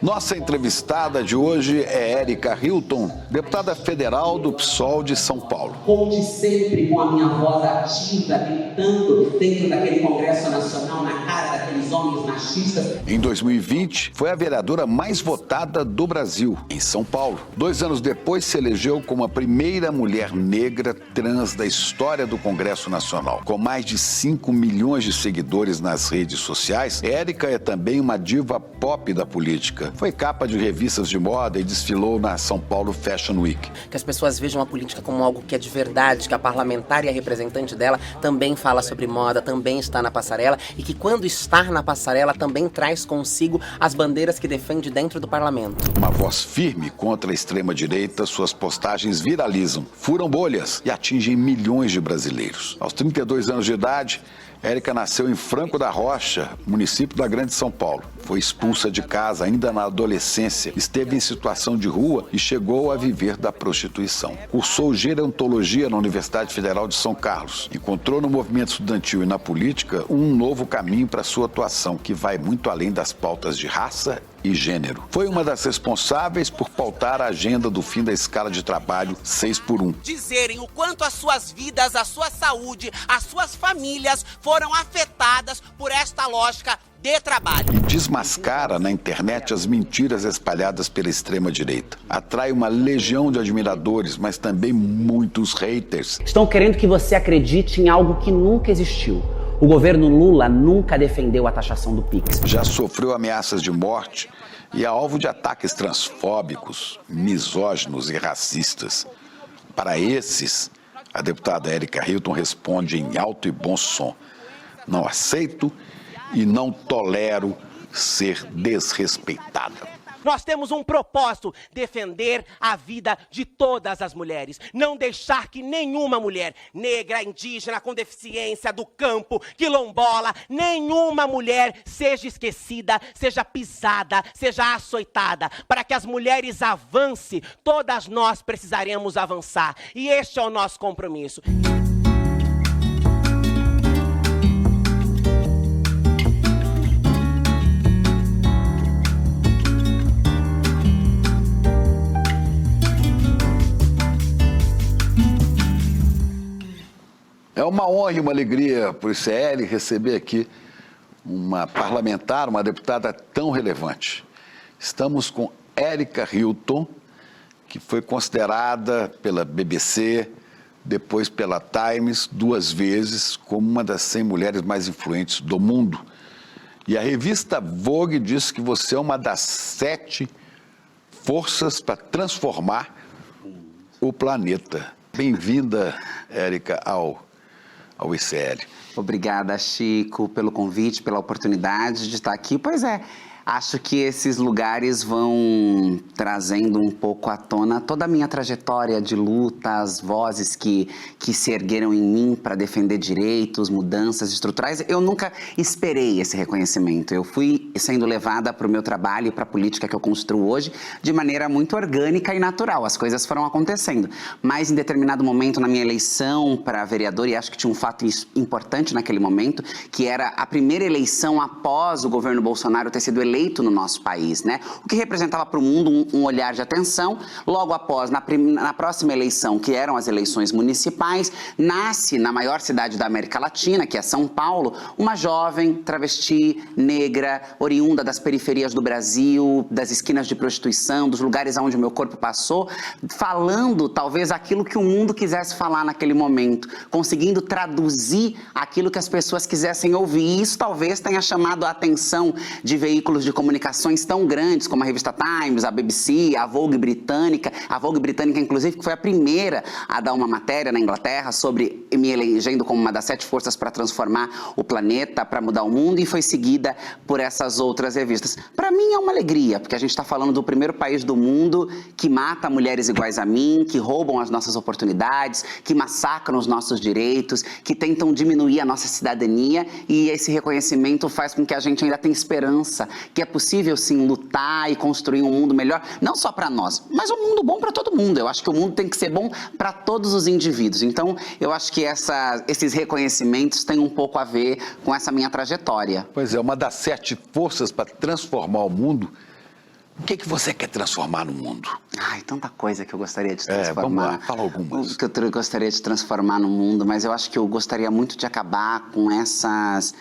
Nossa entrevistada de hoje é Érica Hilton, deputada federal do PSOL de São Paulo. Conte sempre com a minha voz ativa, gritando dentro daquele Congresso Nacional, na cara daqueles homens machistas. Em 2020, foi a vereadora mais votada do Brasil, em São Paulo. 2 anos depois, se elegeu como a primeira mulher negra trans da história do Congresso Nacional. Com mais de 5 milhões de seguidores nas redes sociais, Érica é também uma diva pop da política. Foi capa de revistas de moda e desfilou na São Paulo Fashion Week. Que as pessoas vejam a política como algo que é de verdade, que a parlamentar e a representante dela também fala sobre moda, também está na passarela e que quando está na passarela também traz consigo as bandeiras que defende dentro do parlamento. Uma voz firme contra a extrema-direita, suas postagens viralizam, furam bolhas e atingem milhões de brasileiros. Aos 32 anos de idade, Érica nasceu em Franco da Rocha, município da Grande São Paulo. Foi expulsa de casa ainda na adolescência, esteve em situação de rua e chegou a viver da prostituição. Cursou gerontologia na Universidade Federal de São Carlos. Encontrou no movimento estudantil e na política um novo caminho para sua atuação, que vai muito além das pautas de raça e gênero. Foi uma das responsáveis por pautar a agenda do fim da escala de trabalho 6x1. Dizerem o quanto as suas vidas, a sua saúde, as suas famílias foram afetadas por esta lógica de trabalho. E desmascara na internet as mentiras espalhadas pela extrema-direita. Atrai uma legião de admiradores, mas também muitos haters. Estão querendo que você acredite em algo que nunca existiu. O governo Lula nunca defendeu a taxação do Pix. Já sofreu ameaças de morte e é alvo de ataques transfóbicos, misóginos e racistas. Para esses, a deputada Érica Hilton responde em alto e bom som: não aceito e não tolero ser desrespeitada. Nós temos um propósito: defender a vida de todas as mulheres. Não deixar que nenhuma mulher negra, indígena, com deficiência, do campo, quilombola, nenhuma mulher seja esquecida, seja pisada, seja açoitada. Para que as mulheres avancem, todas nós precisaremos avançar. E este é o nosso compromisso. É uma honra e uma alegria para o ICL receber aqui uma parlamentar, uma deputada tão relevante. Estamos com Érica Hilton, que foi considerada pela BBC, depois pela Times, 2 vezes, como uma das 100 mulheres mais influentes do mundo. E a revista Vogue diz que você é uma das 7 forças para transformar o planeta. Bem-vinda, Érica, ao ICL. Obrigada, Chico, pelo convite, pela oportunidade de estar aqui. Pois é, acho que esses lugares vão trazendo um pouco à tona toda a minha trajetória de luta, as vozes que se ergueram em mim para defender direitos, mudanças estruturais. Eu nunca esperei esse reconhecimento. Eu fui sendo levada para o meu trabalho e para a política que eu construo hoje de maneira muito orgânica e natural. As coisas foram acontecendo. Mas em determinado momento na minha eleição para vereador, e acho que tinha um fato importante naquele momento, que era a primeira eleição após o governo Bolsonaro ter sido eleito no nosso país, né? O que representava para o mundo um olhar de atenção. Logo após, na próxima eleição, que eram as eleições municipais, nasce na maior cidade da América Latina, que é São Paulo, uma jovem travesti, negra, oriunda das periferias do Brasil, das esquinas de prostituição, dos lugares onde o meu corpo passou, falando talvez aquilo que o mundo quisesse falar naquele momento, conseguindo traduzir aquilo que as pessoas quisessem ouvir. E isso talvez tenha chamado a atenção de veículos de comunicações tão grandes como a revista Times, a BBC, a Vogue britânica, inclusive, que foi a primeira a dar uma matéria na Inglaterra sobre me elegendo como uma das 7 forças para transformar o planeta, para mudar o mundo, e foi seguida por essas outras revistas. Para mim é uma alegria, porque a gente está falando do primeiro país do mundo que mata mulheres iguais a mim, que roubam as nossas oportunidades, que massacram os nossos direitos, que tentam diminuir a nossa cidadania, e esse reconhecimento faz com que a gente ainda tenha esperança, que é possível sim lutar e construir um mundo melhor, não só para nós, mas um mundo bom para todo mundo. Eu acho que o mundo tem que ser bom para todos os indivíduos. Então, eu acho que esses reconhecimentos têm um pouco a ver com essa minha trajetória. Pois é, uma das 7 forças para transformar o mundo O que você quer transformar no mundo? Ai, tanta coisa que eu gostaria de transformar. Vamos lá, fala algumas. O que eu gostaria de transformar no mundo, mas eu acho que eu gostaria muito de acabar com essas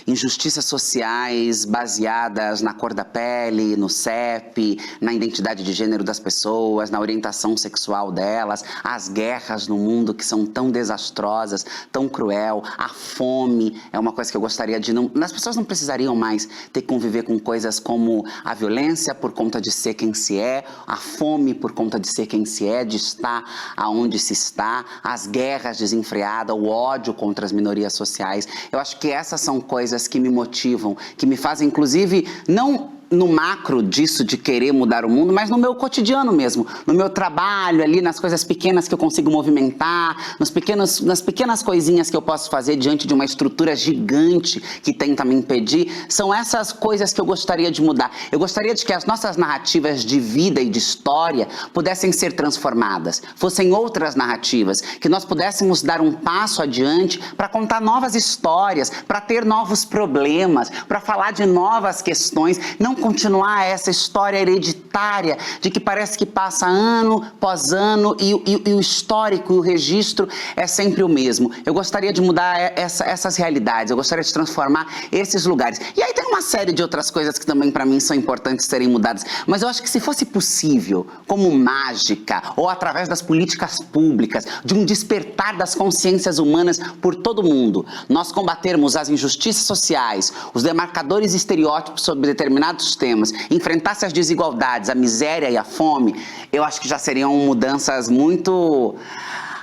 injustiças sociais baseadas na cor da pele, no CEP, na identidade de gênero das pessoas, na orientação sexual delas, as guerras no mundo que são tão desastrosas, tão cruel, a fome é uma coisa que eu gostaria de não... As pessoas não precisariam mais ter que conviver com coisas como a violência por conta de ser quem se é, a fome por conta de ser quem se é, de estar aonde se está, as guerras desenfreadas, o ódio contra as minorias sociais. Eu acho que essas são coisas que me motivam, que me fazem, inclusive, não no macro disso de querer mudar o mundo, mas no meu cotidiano mesmo, no meu trabalho ali, nas coisas pequenas que eu consigo movimentar, nas pequenas coisinhas que eu posso fazer diante de uma estrutura gigante que tenta me impedir, são essas coisas que eu gostaria de mudar. Eu gostaria de que as nossas narrativas de vida e de história pudessem ser transformadas, fossem outras narrativas, que nós pudéssemos dar um passo adiante para contar novas histórias, para ter novos problemas, para falar de novas questões, não continuar essa história hereditária de que parece que passa ano após ano e o histórico e o registro é sempre o mesmo. Eu gostaria de mudar essas realidades, eu gostaria de transformar esses lugares. E aí tem uma série de outras coisas que também para mim são importantes serem mudadas, mas eu acho que se fosse possível, como mágica ou através das políticas públicas, de um despertar das consciências humanas por todo mundo, nós combatermos as injustiças sociais, os demarcadores e estereótipos sobre determinados temas, enfrentasse as desigualdades, a miséria e a fome, eu acho que já seriam mudanças muito...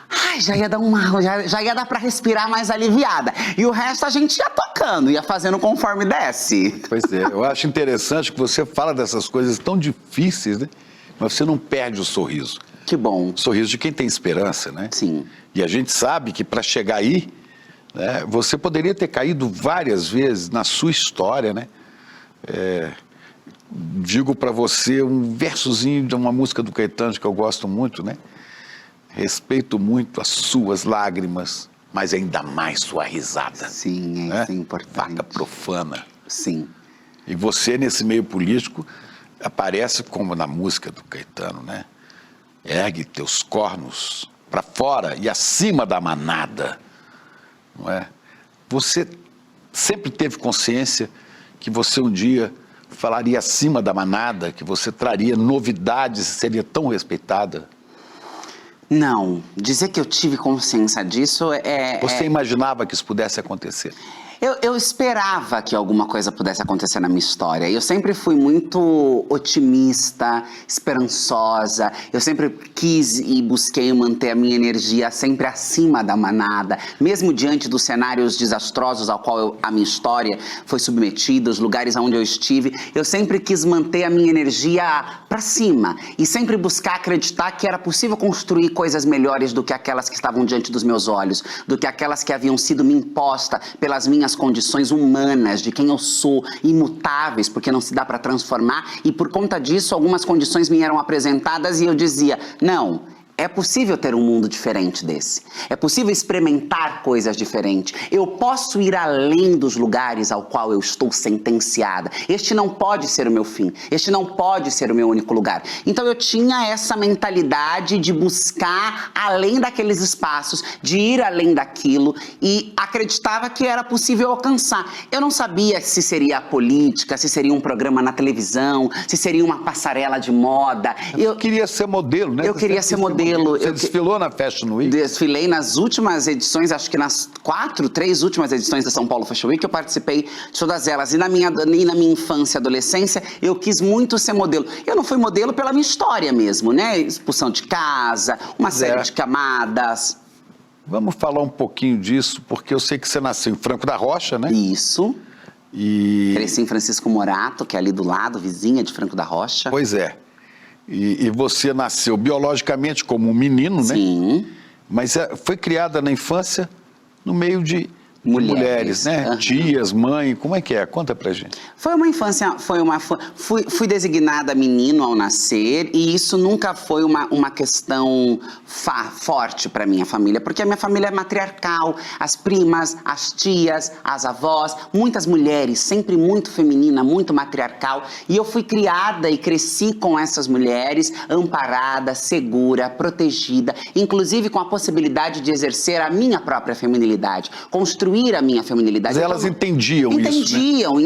Ai, já ia dar para respirar mais aliviada. E o resto a gente ia tocando, ia fazendo conforme desce. Pois é, eu acho interessante que você fala dessas coisas tão difíceis, né? Mas você não perde o sorriso. Que bom. O sorriso de quem tem esperança, né? Sim. E a gente sabe que para chegar aí, né, você poderia ter caído várias vezes na sua história, né? Digo para você um versozinho de uma música do Caetano que eu gosto muito, né? Respeito muito as suas lágrimas, mas ainda mais sua risada. Sim, né? Isso é importante. Vaca profana. Sim. E você, nesse meio político, aparece como na música do Caetano, né? Ergue teus cornos para fora e acima da manada, não é? Você sempre teve consciência que você um dia falaria acima da manada, que você traria novidades e seria tão respeitada? Não, dizer que eu tive consciência disso Você imaginava que isso pudesse acontecer? Eu esperava que alguma coisa pudesse acontecer na minha história. Eu sempre fui muito otimista, esperançosa. Eu sempre quis e busquei manter a minha energia sempre acima da manada. Mesmo diante dos cenários desastrosos ao qual a minha história foi submetida, os lugares onde eu estive, eu sempre quis manter a minha energia para cima. E sempre buscar acreditar que era possível construir coisas melhores do que aquelas que estavam diante dos meus olhos, do que aquelas que haviam sido me impostas pelas minhas condições humanas, de quem eu sou, imutáveis, porque não se dá para transformar, e por conta disso algumas condições me eram apresentadas e eu dizia, não, é possível ter um mundo diferente desse. É possível experimentar coisas diferentes. Eu posso ir além dos lugares ao qual eu estou sentenciada. Este não pode ser o meu fim. Este não pode ser o meu único lugar. Então eu tinha essa mentalidade de buscar além daqueles espaços, de ir além daquilo e acreditava que era possível alcançar. Eu não sabia se seria a política, se seria um programa na televisão, se seria uma passarela de moda. Eu queria ser modelo, né? Eu queria ser modelo. Você desfilou na Fashion Week? Desfilei nas últimas edições, acho que nas 3 últimas edições da São Paulo Fashion Week, eu participei de todas elas. E na minha infância e adolescência, eu quis muito ser modelo. Eu não fui modelo pela minha história mesmo, né? Expulsão de casa, uma série de camadas. Vamos falar um pouquinho disso, porque eu sei que você nasceu em Franco da Rocha, né? Isso. E... Cresci em Francisco Morato, que é ali do lado, vizinha de Franco da Rocha. Pois é. E você nasceu biologicamente como um menino, né? Sim. Mas foi criada na infância no meio de mulheres, né? Aham. Tias, mãe, como é que é? Conta pra gente. Foi uma infância, fui designada menino ao nascer e isso nunca foi uma questão forte para minha família, porque a minha família é matriarcal, as primas, as tias, as avós, muitas mulheres, sempre muito feminina, muito matriarcal, e eu fui criada e cresci com essas mulheres, amparada, segura, protegida, inclusive com a possibilidade de exercer a minha própria feminilidade, construir a minha feminilidade. Mas elas entendiam isso, né?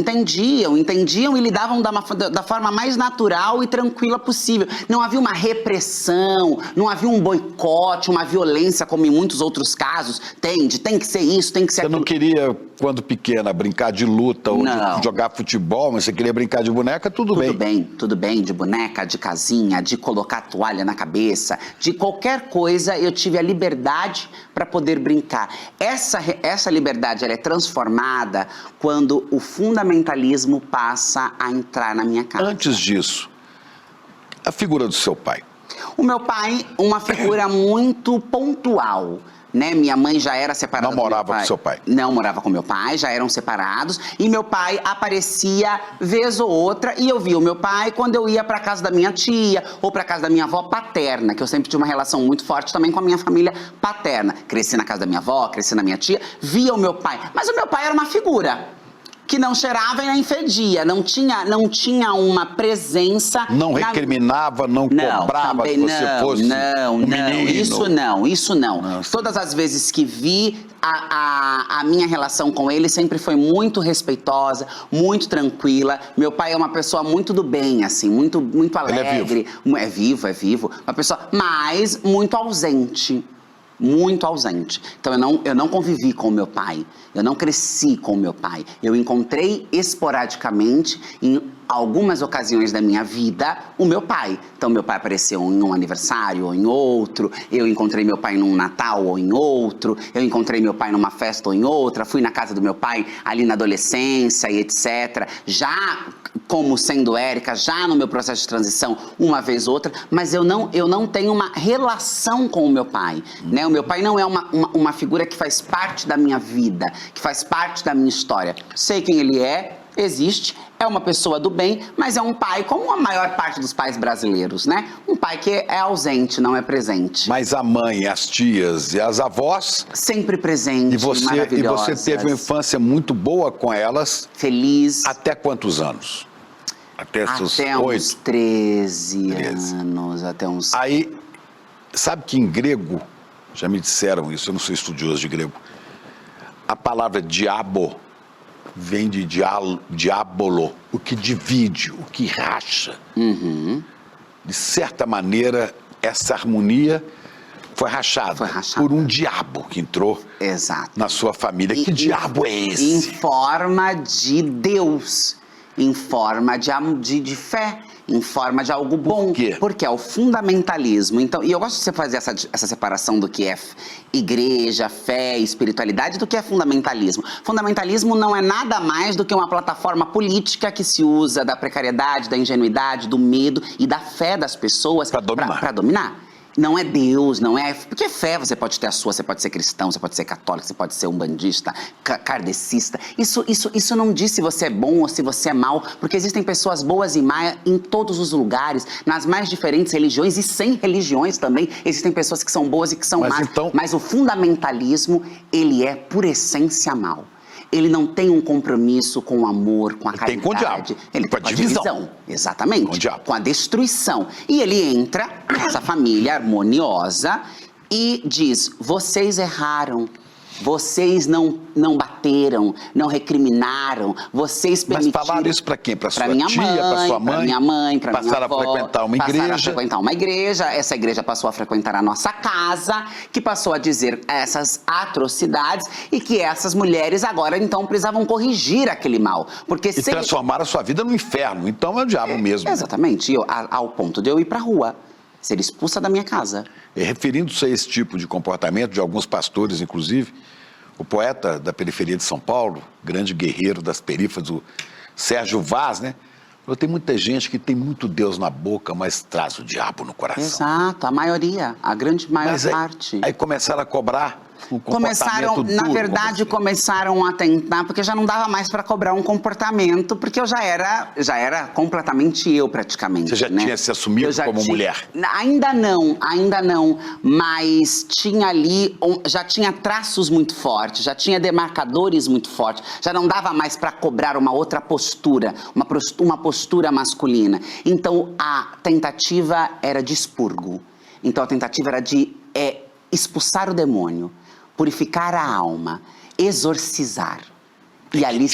Entendiam e lidavam da forma mais natural e tranquila possível. Não havia uma repressão, não havia um boicote, uma violência como em muitos outros casos. Tem que ser isso, tem que ser Você aquilo. não queria, quando pequena, brincar de luta ou de jogar futebol, mas você queria brincar de boneca, tudo bem. Tudo bem, de boneca, de casinha, de colocar toalha na cabeça, de qualquer coisa eu tive a liberdade para poder brincar. Essa liberdade ela é transformada quando o fundamentalismo passa a entrar na minha casa. Antes disso, a figura do seu pai. O meu pai, uma figura muito pontual. Né? Minha mãe já era separada Não do meu pai. morava com seu pai? Não morava com meu pai, já eram separados. E meu pai aparecia vez ou outra e eu via o meu pai quando eu ia para casa da minha tia ou para casa da minha avó paterna, que eu sempre tinha uma relação muito forte também com a minha família paterna. Cresci na casa da minha avó, cresci na minha tia, via o meu pai. Mas o meu pai era uma figura que não cheirava e nem fedia, não tinha uma presença... Não recriminava, não cobrava que você fosse um menino. Isso não. Nossa. Todas as vezes que vi, a minha relação com ele sempre foi muito respeitosa, muito tranquila. Meu pai é uma pessoa muito do bem, assim, muito alegre. É vivo. Uma pessoa, mas muito ausente. Muito ausente. Então eu não convivi com o meu pai, eu não cresci com o meu pai. Eu encontrei esporadicamente, em algumas ocasiões da minha vida, o meu pai. Então meu pai apareceu em um aniversário ou em outro, eu encontrei meu pai num Natal ou em outro, eu encontrei meu pai numa festa ou em outra, fui na casa do meu pai ali na adolescência e etc. Já como sendo Érica, já no meu processo de transição, uma vez ou outra, mas eu não tenho uma relação com o meu pai, né? O meu pai não é uma figura que faz parte da minha vida, que faz parte da minha história. Sei quem ele é, existe, é uma pessoa do bem, mas é um pai como a maior parte dos pais brasileiros, né? Um pai que é ausente, não é presente. Mas a mãe, as tias e as avós... Sempre presente, maravilhosas. E você teve uma infância muito boa com elas? Feliz. Até quantos anos? Até uns 8? 13 anos, até uns... Aí, sabe que em grego, já me disseram isso, eu não sou estudioso de grego, a palavra diabo vem de diabolo, o que divide, o que racha. Uhum. De certa maneira, essa harmonia foi rachada por um diabo que entrou na sua família. Que diabo é esse? Em forma de Deus, em forma de fé, em forma de algo bom. Por quê? Porque é o fundamentalismo. Então, e eu gosto de você fazer essa separação do que é igreja, fé, espiritualidade, do que é fundamentalismo. Fundamentalismo não é nada mais do que uma plataforma política que se usa da precariedade, da ingenuidade, do medo e da fé das pessoas para dominar. Não é Deus, não é... Porque fé você pode ter a sua, você pode ser cristão, você pode ser católico, você pode ser umbandista, kardecista. Isso não diz se você é bom ou se você é mau, porque existem pessoas boas e más em todos os lugares, nas mais diferentes religiões e sem religiões também. Existem pessoas que são boas e que são más. Mas o fundamentalismo, ele é por essência mau. Ele não tem um compromisso com o amor, com a caridade. Tem com o diabo. Ele tem com a divisão. Exatamente. Com a destruição. E ele entra nessa família harmoniosa e diz, vocês erraram. Vocês não bateram, não recriminaram, vocês permitiram... Mas falaram isso para quem? Para sua minha tia, mãe, para sua mãe? Para minha mãe, para minha avó. Passaram a frequentar uma igreja. Passaram a frequentar uma igreja, essa igreja passou a frequentar a nossa casa, que passou a dizer essas atrocidades e que essas mulheres agora então precisavam corrigir aquele mal. Porque e transformaram a sua vida no inferno, então é o diabo mesmo. Exatamente, ao ponto de eu ir para a rua, ser expulsa da minha casa. Referindo-se a esse tipo de comportamento de alguns pastores, inclusive, o poeta da periferia de São Paulo, grande guerreiro das periferias, o Sérgio Vaz, né? Tem muita gente que tem muito Deus na boca, mas traz o diabo no coração. Exato, a maioria, a grande maior parte. Aí começaram a cobrar Um comportamento duro, na verdade, começaram a tentar, porque já não dava mais para cobrar um comportamento, porque eu já era completamente eu, praticamente. Você já tinha se assumido como mulher? Ainda não, mas tinha ali, já tinha traços muito fortes, já tinha demarcadores muito fortes, já não dava mais para cobrar uma outra postura, uma postura masculina. Então, a tentativa era de expurgo. Então, a tentativa era de expulsar o demônio, purificar a alma, exorcizar. E ali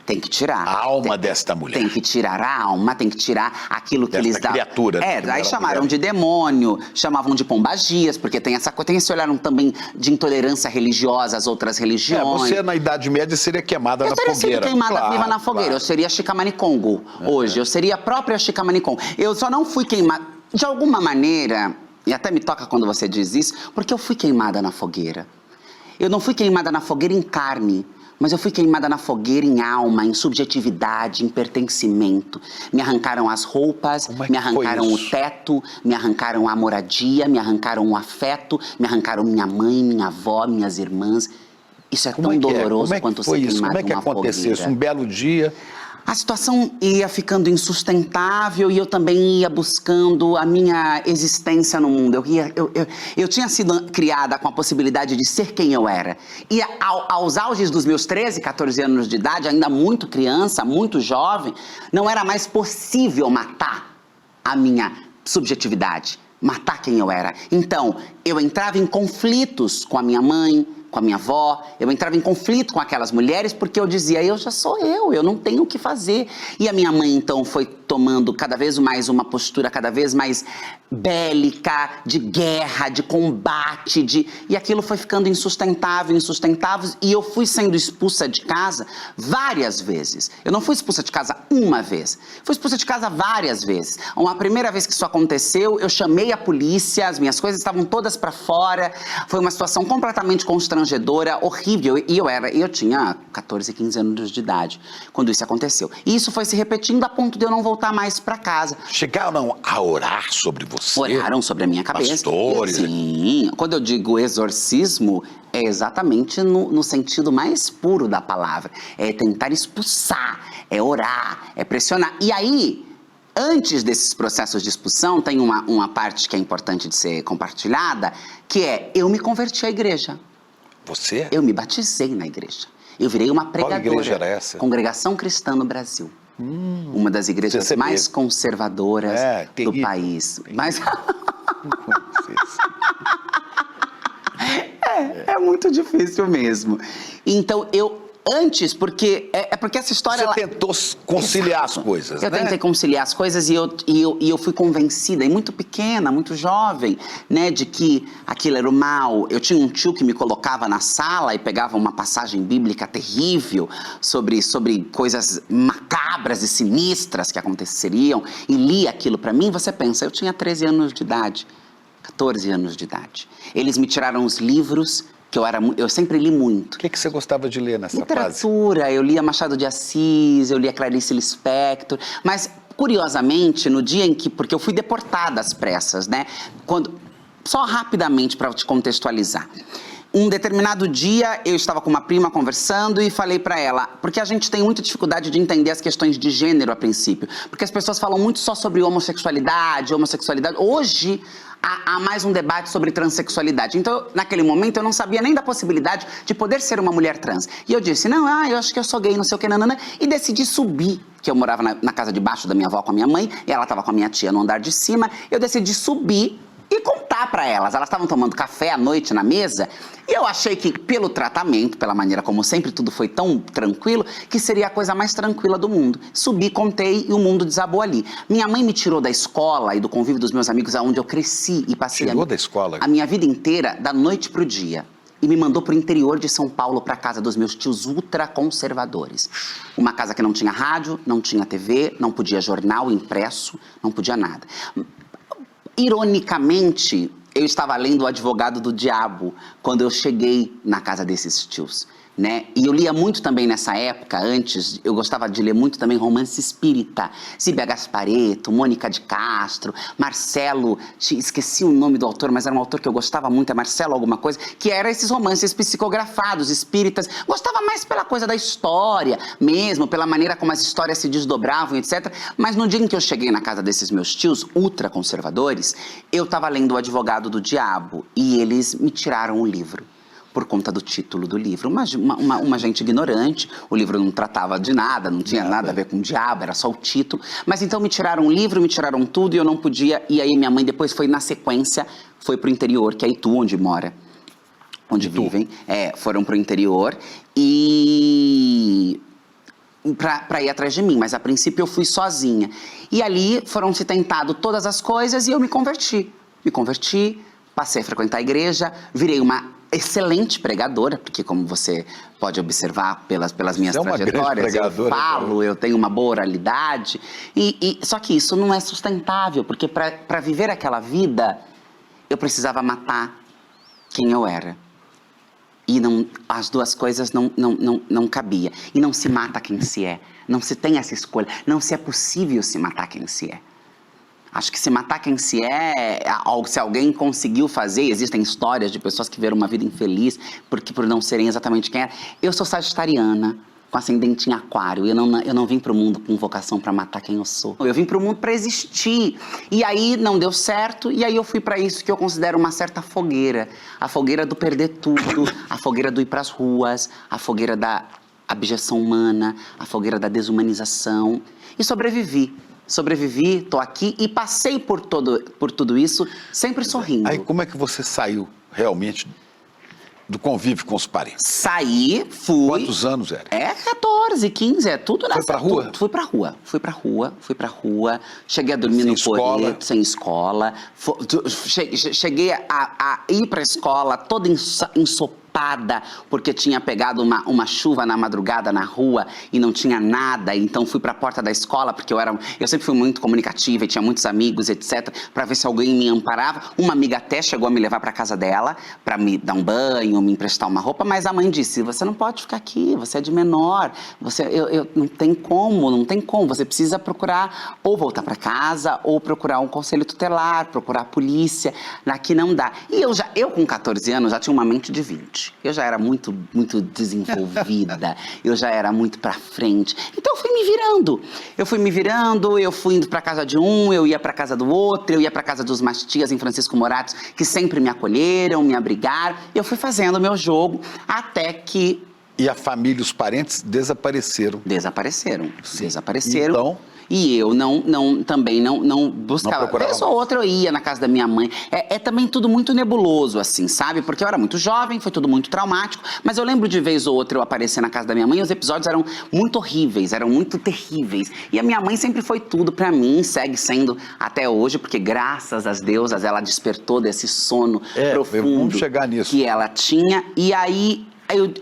tem que tirar a alma desta mulher. Tem que tirar a alma, tem que tirar aquilo que eles davam. Criatura. Aí chamaram de demônio, chamavam de pombagias, porque tem esse olhar também de intolerância religiosa às outras religiões. Você na Idade Média seria queimada na fogueira. Eu teria sido queimada viva na fogueira. Claro. Eu seria Chicamanicongo hoje. Eu seria a própria Chicamanicongo. Eu só não fui queimada, de alguma maneira, e até me toca quando você diz isso, porque eu fui queimada na fogueira. Eu não fui queimada na fogueira em carne, mas eu fui queimada na fogueira em alma, em subjetividade, em pertencimento. Me arrancaram as roupas, me arrancaram o teto, me arrancaram a moradia, me arrancaram o afeto, me arrancaram minha mãe, minha avó, minhas irmãs. Isso é tão doloroso quanto ser queimado numa fogueira. Como é que aconteceu isso? Um belo dia... A situação ia ficando insustentável e eu também ia buscando a minha existência no mundo. Eu tinha sido criada com a possibilidade de ser quem eu era. E aos auges dos meus 13, 14 anos de idade, ainda muito criança, muito jovem, não era mais possível matar a minha subjetividade, matar quem eu era. Então, eu entrava em conflitos com a minha mãe, com a minha avó, eu entrava em conflito com aquelas mulheres porque eu dizia, eu já sou eu não tenho o que fazer. E a minha mãe, então, foi tomando cada vez mais uma postura cada vez mais bélica, de guerra, de combate, e aquilo foi ficando insustentável, e eu fui sendo expulsa de casa várias vezes. Eu não fui expulsa de casa uma vez, fui expulsa de casa várias vezes. A primeira vez que isso aconteceu, eu chamei a polícia, as minhas coisas estavam todas pra fora, foi uma situação completamente constrangedora, horrível, e eu tinha 14, 15 anos de idade quando isso aconteceu. E isso foi se repetindo a ponto de eu não voltar mais pra casa. Chegaram a orar sobre você? Oraram sobre a minha cabeça. Pastores? Sim. Quando eu digo exorcismo, é exatamente no sentido mais puro da palavra. É tentar expulsar, é orar, é pressionar. E aí, antes desses processos de expulsão, tem uma parte que é importante de ser compartilhada, que é, eu me converti à igreja. Você? Eu me batizei na igreja. Eu virei uma pregadora. Qual igreja era essa? Congregação Cristã no Brasil. Uma das igrejas mais conservadoras do país. Mas... é muito difícil mesmo. Então, antes, porque essa história... Você tentou conciliar as coisas, Eu tentei conciliar as coisas e eu fui convencida, e muito pequena, muito jovem, né, de que aquilo era o mal. Eu tinha um tio que me colocava na sala e pegava uma passagem bíblica terrível sobre coisas macabras e sinistras que aconteceriam e lia aquilo pra mim. Você pensa, eu tinha 13 anos de idade, 14 anos de idade. Eles me tiraram os livros... que eu sempre li muito. O que você gostava de ler nessa fase? Literatura, eu lia Machado de Assis, eu lia Clarice Lispector, mas, curiosamente, no dia em que... Porque eu fui deportada às pressas, né? Só rapidamente para te contextualizar. Um determinado dia, eu estava com uma prima conversando e falei para ela, porque a gente tem muita dificuldade de entender as questões de gênero a princípio, porque as pessoas falam muito só sobre homossexualidade. Hoje... há mais um debate sobre transexualidade. Então, naquele momento, eu não sabia nem da possibilidade de poder ser uma mulher trans. E eu disse, eu acho que eu sou gay, não sei o que, nanana, e decidi subir, que eu morava na casa de baixo da minha avó com a minha mãe, e ela estava com a minha tia no andar de cima, eu decidi subir e contar para elas. Elas estavam tomando café à noite na mesa, e eu achei que, pelo tratamento, pela maneira como sempre tudo foi tão tranquilo, que seria a coisa mais tranquila do mundo. Subi, contei e o mundo desabou ali. Minha mãe me tirou da escola e do convívio dos meus amigos, aonde eu cresci e passei a minha vida inteira, da noite pro dia. E me mandou pro interior de São Paulo, pra casa dos meus tios ultraconservadores. Uma casa que não tinha rádio, não tinha TV, não podia jornal impresso, não podia nada. Ironicamente, eu estava lendo O Advogado do Diabo quando eu cheguei na casa desses tios. né? E eu lia muito também nessa época, antes, eu gostava de ler muito também romance espírita. Zíbia Gasparetto, Mônica de Castro, Marcelo, esqueci o nome do autor, mas era um autor que eu gostava muito, é Marcelo alguma coisa, que era esses romances psicografados, espíritas. Gostava mais pela coisa da história mesmo, pela maneira como as histórias se desdobravam, etc. Mas no dia em que eu cheguei na casa desses meus tios, ultraconservadores, eu estava lendo O Advogado do Diabo e eles me tiraram o livro. Por conta do título do livro. Uma gente ignorante, o livro não tratava de nada, não tinha nada a ver com o diabo, era só o título. Mas então me tiraram o livro, me tiraram tudo e eu não podia. E aí minha mãe depois foi na sequência, foi pro interior, que é Itu, onde mora. Onde vivem. Foram pro interior e... Pra ir atrás de mim, mas a princípio eu fui sozinha. E ali foram se tentado todas as coisas e eu me converti. Me converti, passei a frequentar a igreja, virei uma excelente pregadora, porque como você pode observar pelas minhas trajetórias, eu falo, eu tenho uma boa oralidade, só que isso não é sustentável, porque para viver aquela vida, eu precisava matar quem eu era. E as duas coisas não cabia. E não se mata quem se é, não se tem essa escolha, não se é possível se matar quem se é. Acho que se matar quem se é, se alguém conseguiu fazer, existem histórias de pessoas que viveram uma vida infeliz por não serem exatamente quem era. Eu sou sagitariana, com ascendente em aquário, eu não vim pro mundo com vocação para matar quem eu sou. Eu vim pro mundo para existir, e aí não deu certo, e aí eu fui para isso que eu considero uma certa fogueira. A fogueira do perder tudo, a fogueira do ir pras ruas, a fogueira da abjeção humana, a fogueira da desumanização, e sobrevivi. Sobrevivi, tô aqui e passei por tudo isso sempre sorrindo. Aí como é que você saiu realmente do convívio com os parentes? Saí, fui... Quantos anos era? 14, 15, é tudo nessa... Foi pra rua? Fui pra rua. Cheguei a dormir no porê, sem escola. Cheguei a ir pra escola toda ensopada, porque tinha pegado uma chuva na madrugada na rua e não tinha nada, então fui pra porta da escola, porque eu sempre fui muito comunicativa e tinha muitos amigos, etc, pra ver se alguém me amparava. Uma amiga até chegou a me levar pra casa dela, pra me dar um banho, me emprestar uma roupa, mas a mãe disse, você não pode ficar aqui, você é de menor, não tem como, você precisa procurar ou voltar pra casa, ou procurar um conselho tutelar, procurar a polícia, aqui não dá. E eu com 14 anos já tinha uma mente de 20. Eu já era muito, muito desenvolvida, eu já era muito pra frente. Então eu fui me virando, eu fui indo pra casa de um, eu ia pra casa do outro, eu ia pra casa dos Mastias em Francisco Morato, que sempre me acolheram, me abrigaram. Eu fui fazendo o meu jogo até que... E a família e os parentes desapareceram. Desapareceram. Então... E eu também não buscava. Vez ou outra eu ia na casa da minha mãe. É também tudo muito nebuloso, assim, sabe? Porque eu era muito jovem, foi tudo muito traumático. Mas eu lembro de vez ou outra eu aparecer na casa da minha mãe e os episódios eram muito horríveis, eram muito terríveis. E a minha mãe sempre foi tudo pra mim, segue sendo até hoje, porque graças às deusas ela despertou desse sono profundo vamos chegar nisso. Que ela tinha. E aí...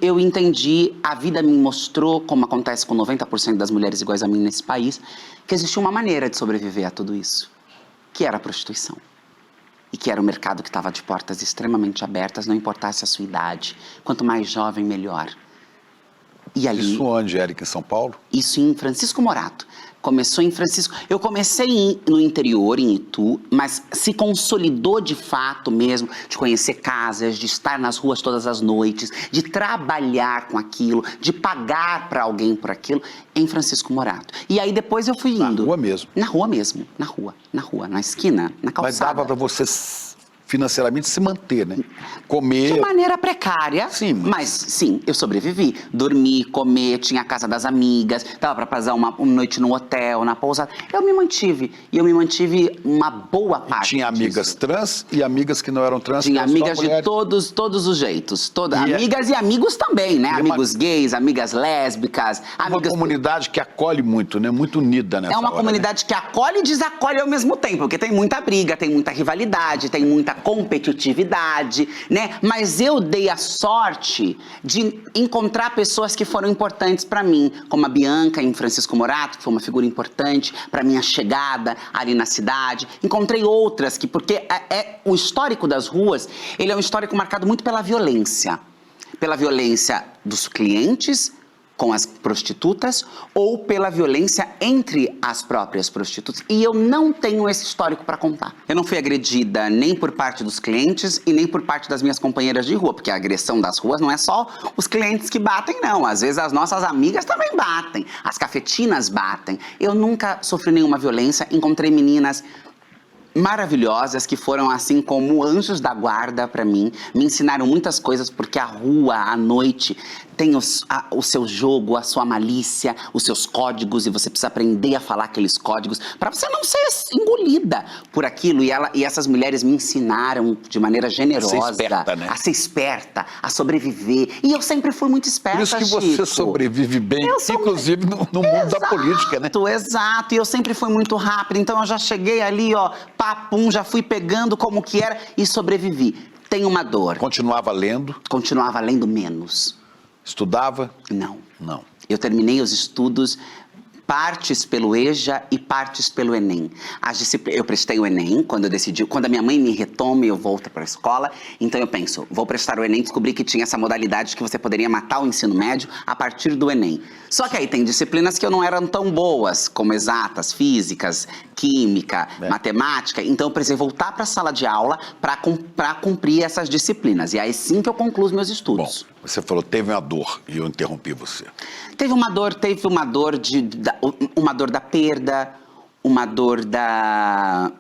Eu entendi, a vida me mostrou, como acontece com 90% das mulheres iguais a mim nesse país, que existia uma maneira de sobreviver a tudo isso, que era a prostituição. E que era o mercado que estava de portas extremamente abertas, não importasse a sua idade. Quanto mais jovem, melhor. E ali, isso onde, Érica? Em São Paulo? Isso em Francisco Morato. Começou em Francisco... Eu comecei no interior, em Itu, mas se consolidou de fato mesmo, de conhecer casas, de estar nas ruas todas as noites, de trabalhar com aquilo, de pagar para alguém por aquilo, em Francisco Morato. E aí depois eu fui indo... Na rua mesmo? Na rua mesmo, na esquina, na calçada. Mas dava para você financeiramente se manter, né? Comer... De maneira precária, sim, mas sim, eu sobrevivi. Dormi, comer, tinha a casa das amigas, dava pra passar uma noite no hotel, na pousada. Eu me mantive, e eu me mantive uma boa parte tinha amigas disso. Trans e amigas que não eram trans. Tinha amigas de todos os jeitos. Amigas e amigos também, né? Amigos gays, amigas lésbicas. Uma comunidade que acolhe muito, né? Muito unida nessa hora. É uma comunidade que acolhe e desacolhe ao mesmo tempo, porque tem muita briga, tem muita rivalidade, tem muita competitividade, né? Mas eu dei a sorte de encontrar pessoas que foram importantes para mim, como a Bianca em Francisco Morato, que foi uma figura importante para minha chegada ali na cidade. Encontrei outras porque o histórico das ruas, ele é um histórico marcado muito pela violência. Pela violência dos clientes com as prostitutas ou pela violência entre as próprias prostitutas. E eu não tenho esse histórico para contar. Eu não fui agredida nem por parte dos clientes e nem por parte das minhas companheiras de rua, porque a agressão das ruas não é só os clientes que batem, não. Às vezes as nossas amigas também batem, as cafetinas batem. Eu nunca sofri nenhuma violência, encontrei meninas maravilhosas que foram assim como anjos da guarda para mim, me ensinaram muitas coisas, porque a rua, à noite, tem o seu jogo, a sua malícia, os seus códigos, e você precisa aprender a falar aqueles códigos para você não ser engolida por aquilo. E essas mulheres me ensinaram de maneira generosa a ser esperta, né? A ser esperta, a sobreviver. E eu sempre fui muito esperta, Por isso que você Chico. sobrevive bem, inclusive no mundo da política, né? Exato, e eu sempre fui muito rápida, então eu já cheguei ali, ó, papum, já fui pegando como que era e sobrevivi. Tem uma dor. Continuava lendo? Continuava lendo menos. Estudava? Não. Não. Eu terminei os estudos, partes pelo EJA e partes pelo Enem. Eu prestei o Enem quando eu decidi, quando a minha mãe me retoma e eu volto para a escola, então eu penso, vou prestar o Enem, descobri que tinha essa modalidade que você poderia matar o ensino médio a partir do Enem. Só que aí tem disciplinas que eu não eram tão boas, como exatas, físicas, química, matemática, então eu precisei voltar para a sala de aula para cumprir essas disciplinas. E aí sim que eu concluo os meus estudos. Bom, você falou, teve uma dor, e eu interrompi você. Teve uma dor da perda, uma dor da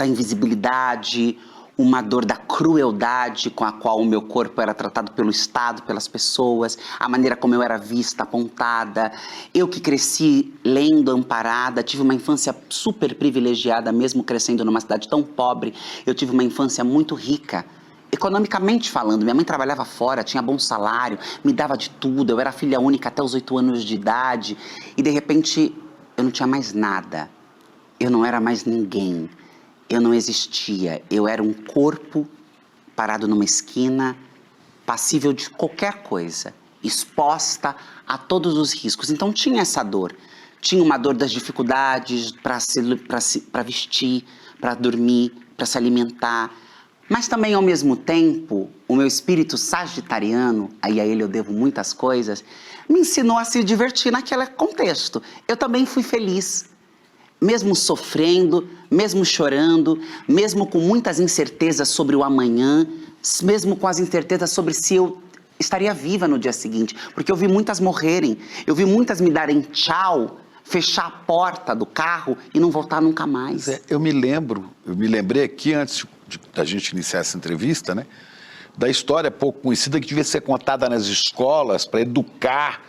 invisibilidade, uma dor da crueldade com a qual o meu corpo era tratado pelo Estado, pelas pessoas, a maneira como eu era vista, apontada. Eu que cresci lendo, amparada, tive uma infância super privilegiada, mesmo crescendo numa cidade tão pobre, eu tive uma infância muito rica. Economicamente falando, minha mãe trabalhava fora, tinha bom salário, me dava de tudo, eu era filha única até os 8 anos de idade e de repente eu não tinha mais nada, eu não era mais ninguém, eu não existia, eu era um corpo parado numa esquina, passível de qualquer coisa, exposta a todos os riscos. Então tinha essa dor, tinha uma dor das dificuldades para vestir, para dormir, para se alimentar. Mas também, ao mesmo tempo, o meu espírito sagitariano, aí a ele eu devo muitas coisas, me ensinou a se divertir naquele contexto. Eu também fui feliz, mesmo sofrendo, mesmo chorando, mesmo com muitas incertezas sobre o amanhã, mesmo com as incertezas sobre se eu estaria viva no dia seguinte, porque eu vi muitas morrerem, eu vi muitas me darem tchau, fechar a porta do carro e não voltar nunca mais. Eu me lembrei aqui antes da gente iniciar essa entrevista, né, da história pouco conhecida que devia ser contada nas escolas para educar,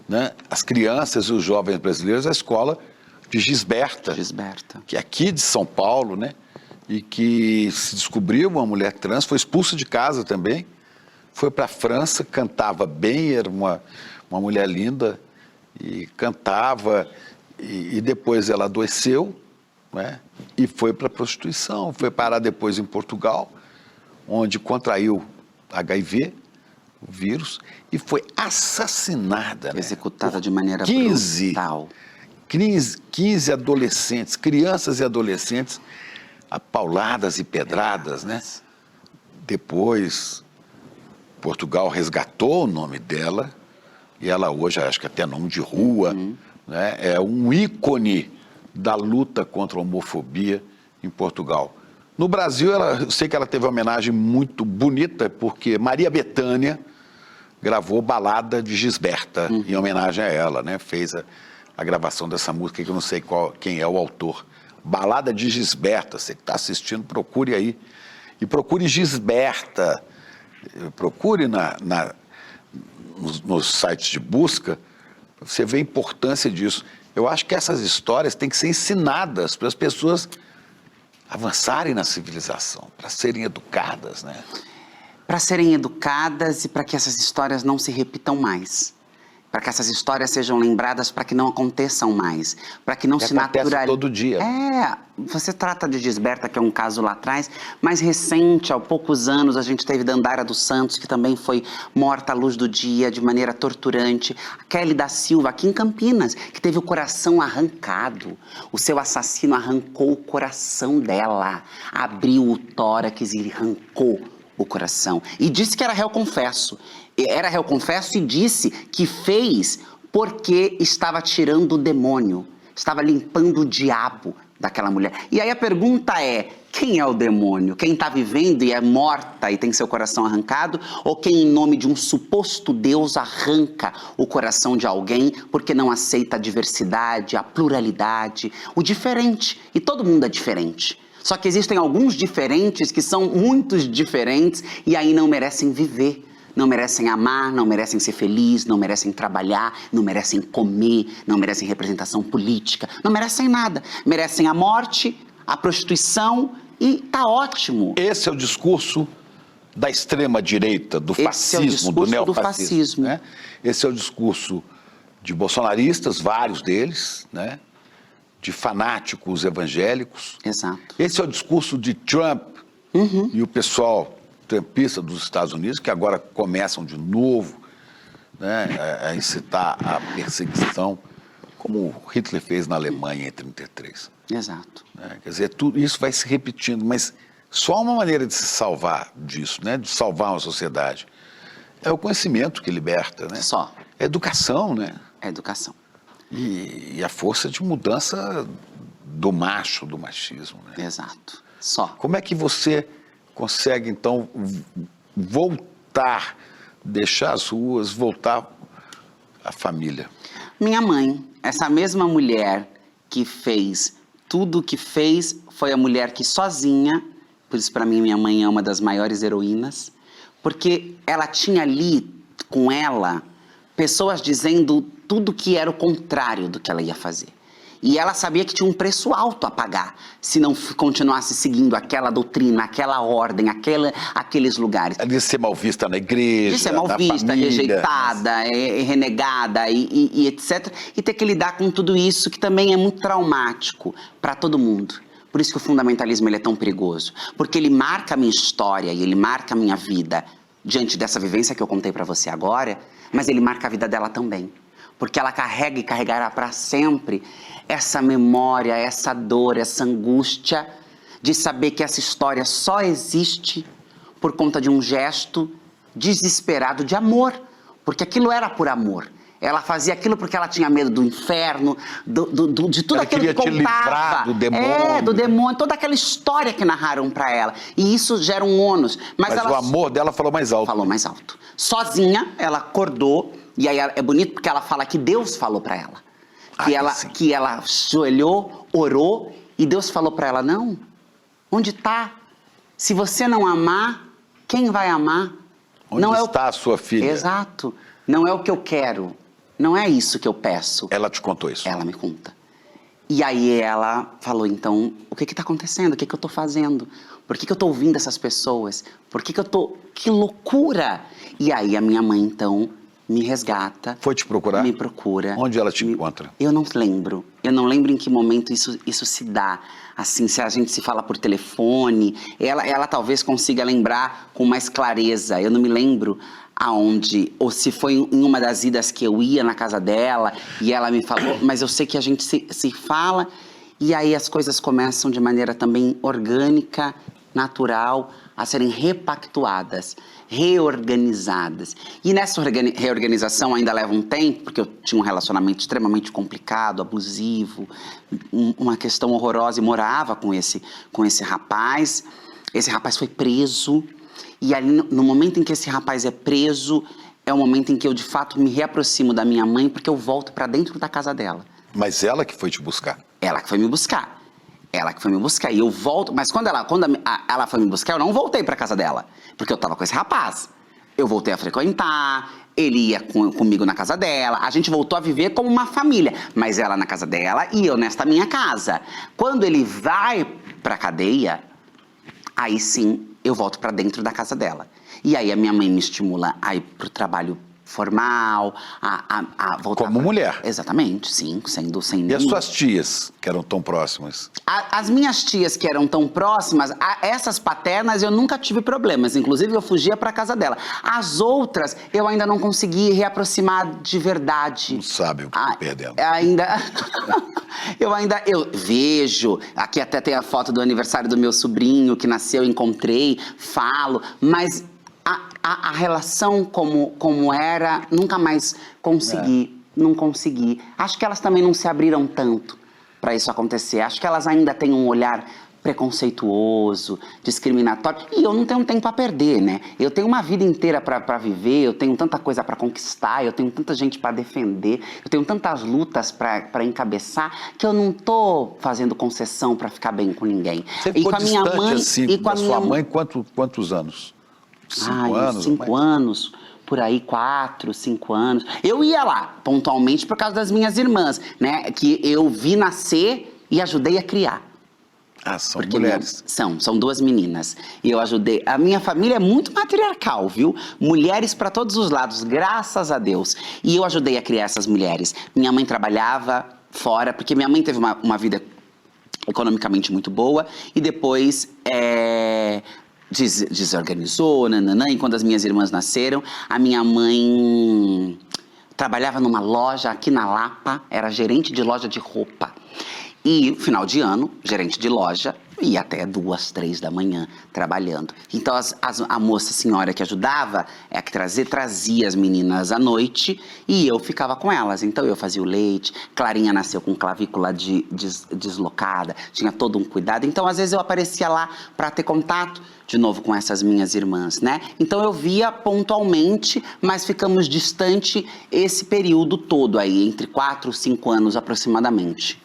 né, as crianças e os jovens brasileiros, a escola de Gisberta, que é aqui de São Paulo, né, e que se descobriu uma mulher trans, foi expulsa de casa também, foi para a França, cantava bem, era uma mulher linda e cantava, e depois ela adoeceu, né? E foi para a prostituição, foi parar depois em Portugal, onde contraiu HIV, o vírus, e foi assassinada. Executada de maneira brutal. 15 adolescentes, crianças e adolescentes, apauladas e pedradas, né? Depois, Portugal resgatou o nome dela, e ela hoje, acho que até nome de rua, né? É um ícone da luta contra a homofobia em Portugal. No Brasil, eu sei que ela teve uma homenagem muito bonita, porque Maria Bethânia gravou Balada de Gisberta, em homenagem a ela, né? Fez a gravação dessa música, que eu não sei quem é o autor. Balada de Gisberta, você que está assistindo, procure aí. E procure Gisberta, procure nos sites de busca, você vê a importância disso. Eu acho que essas histórias têm que ser ensinadas para as pessoas avançarem na civilização, para serem educadas, né? Para serem educadas e para que essas histórias não se repitam mais. Para que essas histórias sejam lembradas, para que não aconteçam mais, para que não se naturalize. Todo dia. Você trata de Gisberta, que é um caso lá atrás, mais recente, há poucos anos, a gente teve Dandara dos Santos, que também foi morta à luz do dia, de maneira torturante. A Kelly da Silva, aqui em Campinas, que teve o coração arrancado. O seu assassino arrancou o coração dela, abriu o tórax e arrancou o coração. E disse que era réu confesso. Era réu confesso e disse que fez porque estava tirando o demônio, estava limpando o diabo daquela mulher. E aí a pergunta é, quem é o demônio? Quem está vivendo e é morta e tem seu coração arrancado? Ou quem, em nome de um suposto Deus, arranca o coração de alguém porque não aceita a diversidade, a pluralidade, o diferente? E todo mundo é diferente. Só que existem alguns diferentes que são muitos diferentes e aí não merecem viver. Não merecem amar, não merecem ser felizes, não merecem trabalhar, não merecem comer, não merecem representação política, não merecem nada. Merecem a morte, a prostituição e tá ótimo. Esse é o discurso da extrema-direita, do fascismo, do neofascismo. Né? Esse é o discurso de bolsonaristas, vários deles, né? De fanáticos evangélicos. Exato. Esse é o discurso de Trump e o pessoal trumpista dos Estados Unidos, que agora começam de novo, né, a incitar a perseguição, como Hitler fez na Alemanha em 1933. Exato. Né? Quer dizer, tudo isso vai se repetindo, mas só uma maneira de se salvar disso, né, de salvar uma sociedade, é o conhecimento que liberta, né? Só. É educação, né? É educação. E a força de mudança do macho, do machismo. Né? Exato. Só. Como é que você consegue, então, voltar, deixar as ruas, voltar à família? Minha mãe, essa mesma mulher que fez tudo o que fez, foi a mulher que sozinha, por isso para mim minha mãe é uma das maiores heroínas, porque ela tinha ali com ela pessoas dizendo tudo que era o contrário do que ela ia fazer. E ela sabia que tinha um preço alto a pagar se não continuasse seguindo aquela doutrina, aquela ordem, aqueles lugares. De ser mal vista na igreja, de ser mal vista, família, rejeitada, renegada e etc. E ter que lidar com tudo isso que também é muito traumático para todo mundo. Por isso que o fundamentalismo ele é tão perigoso. Porque ele marca a minha história e ele marca a minha vida diante dessa vivência que eu contei para você agora, mas ele marca a vida dela também. Porque ela carrega e carregará para sempre essa memória, essa dor, essa angústia de saber que essa história só existe por conta de um gesto desesperado de amor. Porque aquilo era por amor. Ela fazia aquilo porque ela tinha medo do inferno, de tudo ela aquilo que contava. Te livrar do demônio. Do demônio, toda aquela história que narraram para ela. E isso gera um ônus. Mas ela, o amor dela falou mais alto. Falou mais alto. Sozinha, ela acordou. E aí é bonito porque ela fala que Deus falou para ela. Que ela ajoelhou, orou, e Deus falou para ela, não, onde está? Se você não amar, quem vai amar? Onde não está a sua filha? Exato. Não é o que eu quero. Não é isso que eu peço. Ela te contou isso? Ela me conta. E aí ela falou, então, o que está acontecendo? O que eu estou fazendo? Por que eu estou ouvindo essas pessoas? Por que eu estou... Que loucura! E aí a minha mãe, então... me resgata. Foi te procurar? Me procura. Onde ela te encontra? Eu não lembro. Eu não lembro em que momento isso se dá. Assim, se a gente se fala por telefone, ela talvez consiga lembrar com mais clareza. Eu não me lembro aonde, ou se foi em uma das idas que eu ia na casa dela e ela me falou, mas eu sei que a gente se fala e aí as coisas começam de maneira também orgânica, natural, a serem repactuadas, reorganizadas. E nessa reorganização ainda leva um tempo, porque eu tinha um relacionamento extremamente complicado, abusivo, uma questão horrorosa, e morava com esse rapaz. Esse rapaz foi preso, e ali no momento em que esse rapaz é preso, é o momento em que eu de fato me reaproximo da minha mãe, porque eu volto para dentro da casa dela. Mas ela que foi te buscar? Ela que foi me buscar. Ela que foi me buscar. E eu volto... Mas quando ela foi me buscar, eu não voltei pra casa dela. Porque eu tava com esse rapaz. Eu voltei a frequentar, ele ia comigo na casa dela. A gente voltou a viver como uma família. Mas ela na casa dela e eu nesta minha casa. Quando ele vai pra cadeia, aí sim eu volto pra dentro da casa dela. E aí a minha mãe me estimula a ir pro trabalho formal, a voltar... Como mulher. Exatamente, sim, sem E as suas tias, que eram tão próximas? As minhas tias que eram tão próximas, essas paternas eu nunca tive problemas, inclusive eu fugia pra casa dela. As outras eu ainda não consegui reaproximar de verdade. Não sabe o que tá perdendo. Eu vejo, aqui até tem a foto do aniversário do meu sobrinho que nasceu, encontrei, falo, mas a relação como era, nunca mais consegui, não consegui. Acho que elas também não se abriram tanto para isso acontecer. Acho que elas ainda têm um olhar preconceituoso, discriminatório. E eu não tenho tempo a perder, né? Eu tenho uma vida inteira para viver, eu tenho tanta coisa para conquistar, eu tenho tanta gente para defender, eu tenho tantas lutas para encabeçar, que eu não tô fazendo concessão para ficar bem com ninguém. Você ficou e com a minha mãe, assim, e com da a sua minha mãe, quantos anos? 5 anos? 5 anos, por aí, 4, 5 anos. Eu ia lá, pontualmente, por causa das minhas irmãs, né? Que eu vi nascer e ajudei a criar. São Porque mulheres. São 2 meninas. E eu ajudei. A minha família é muito matriarcal, viu? Mulheres para todos os lados, graças a Deus. E eu ajudei a criar essas mulheres. Minha mãe trabalhava fora, porque minha mãe teve uma vida economicamente muito boa. E depois desorganizou, nananã. E quando as minhas irmãs nasceram, a minha mãe trabalhava numa loja aqui na Lapa, era gerente de loja de roupa. E, final de ano, gerente de loja, ia até 2, 3 da manhã trabalhando. Então, a moça, senhora que ajudava, que trazia as meninas à noite e eu ficava com elas. Então, eu fazia o leite, Clarinha nasceu com clavícula deslocada, tinha todo um cuidado. Então, às vezes, eu aparecia lá para ter contato de novo com essas minhas irmãs, né? Então, eu via pontualmente, mas ficamos distante esse período todo aí, entre 4 e 5 anos aproximadamente.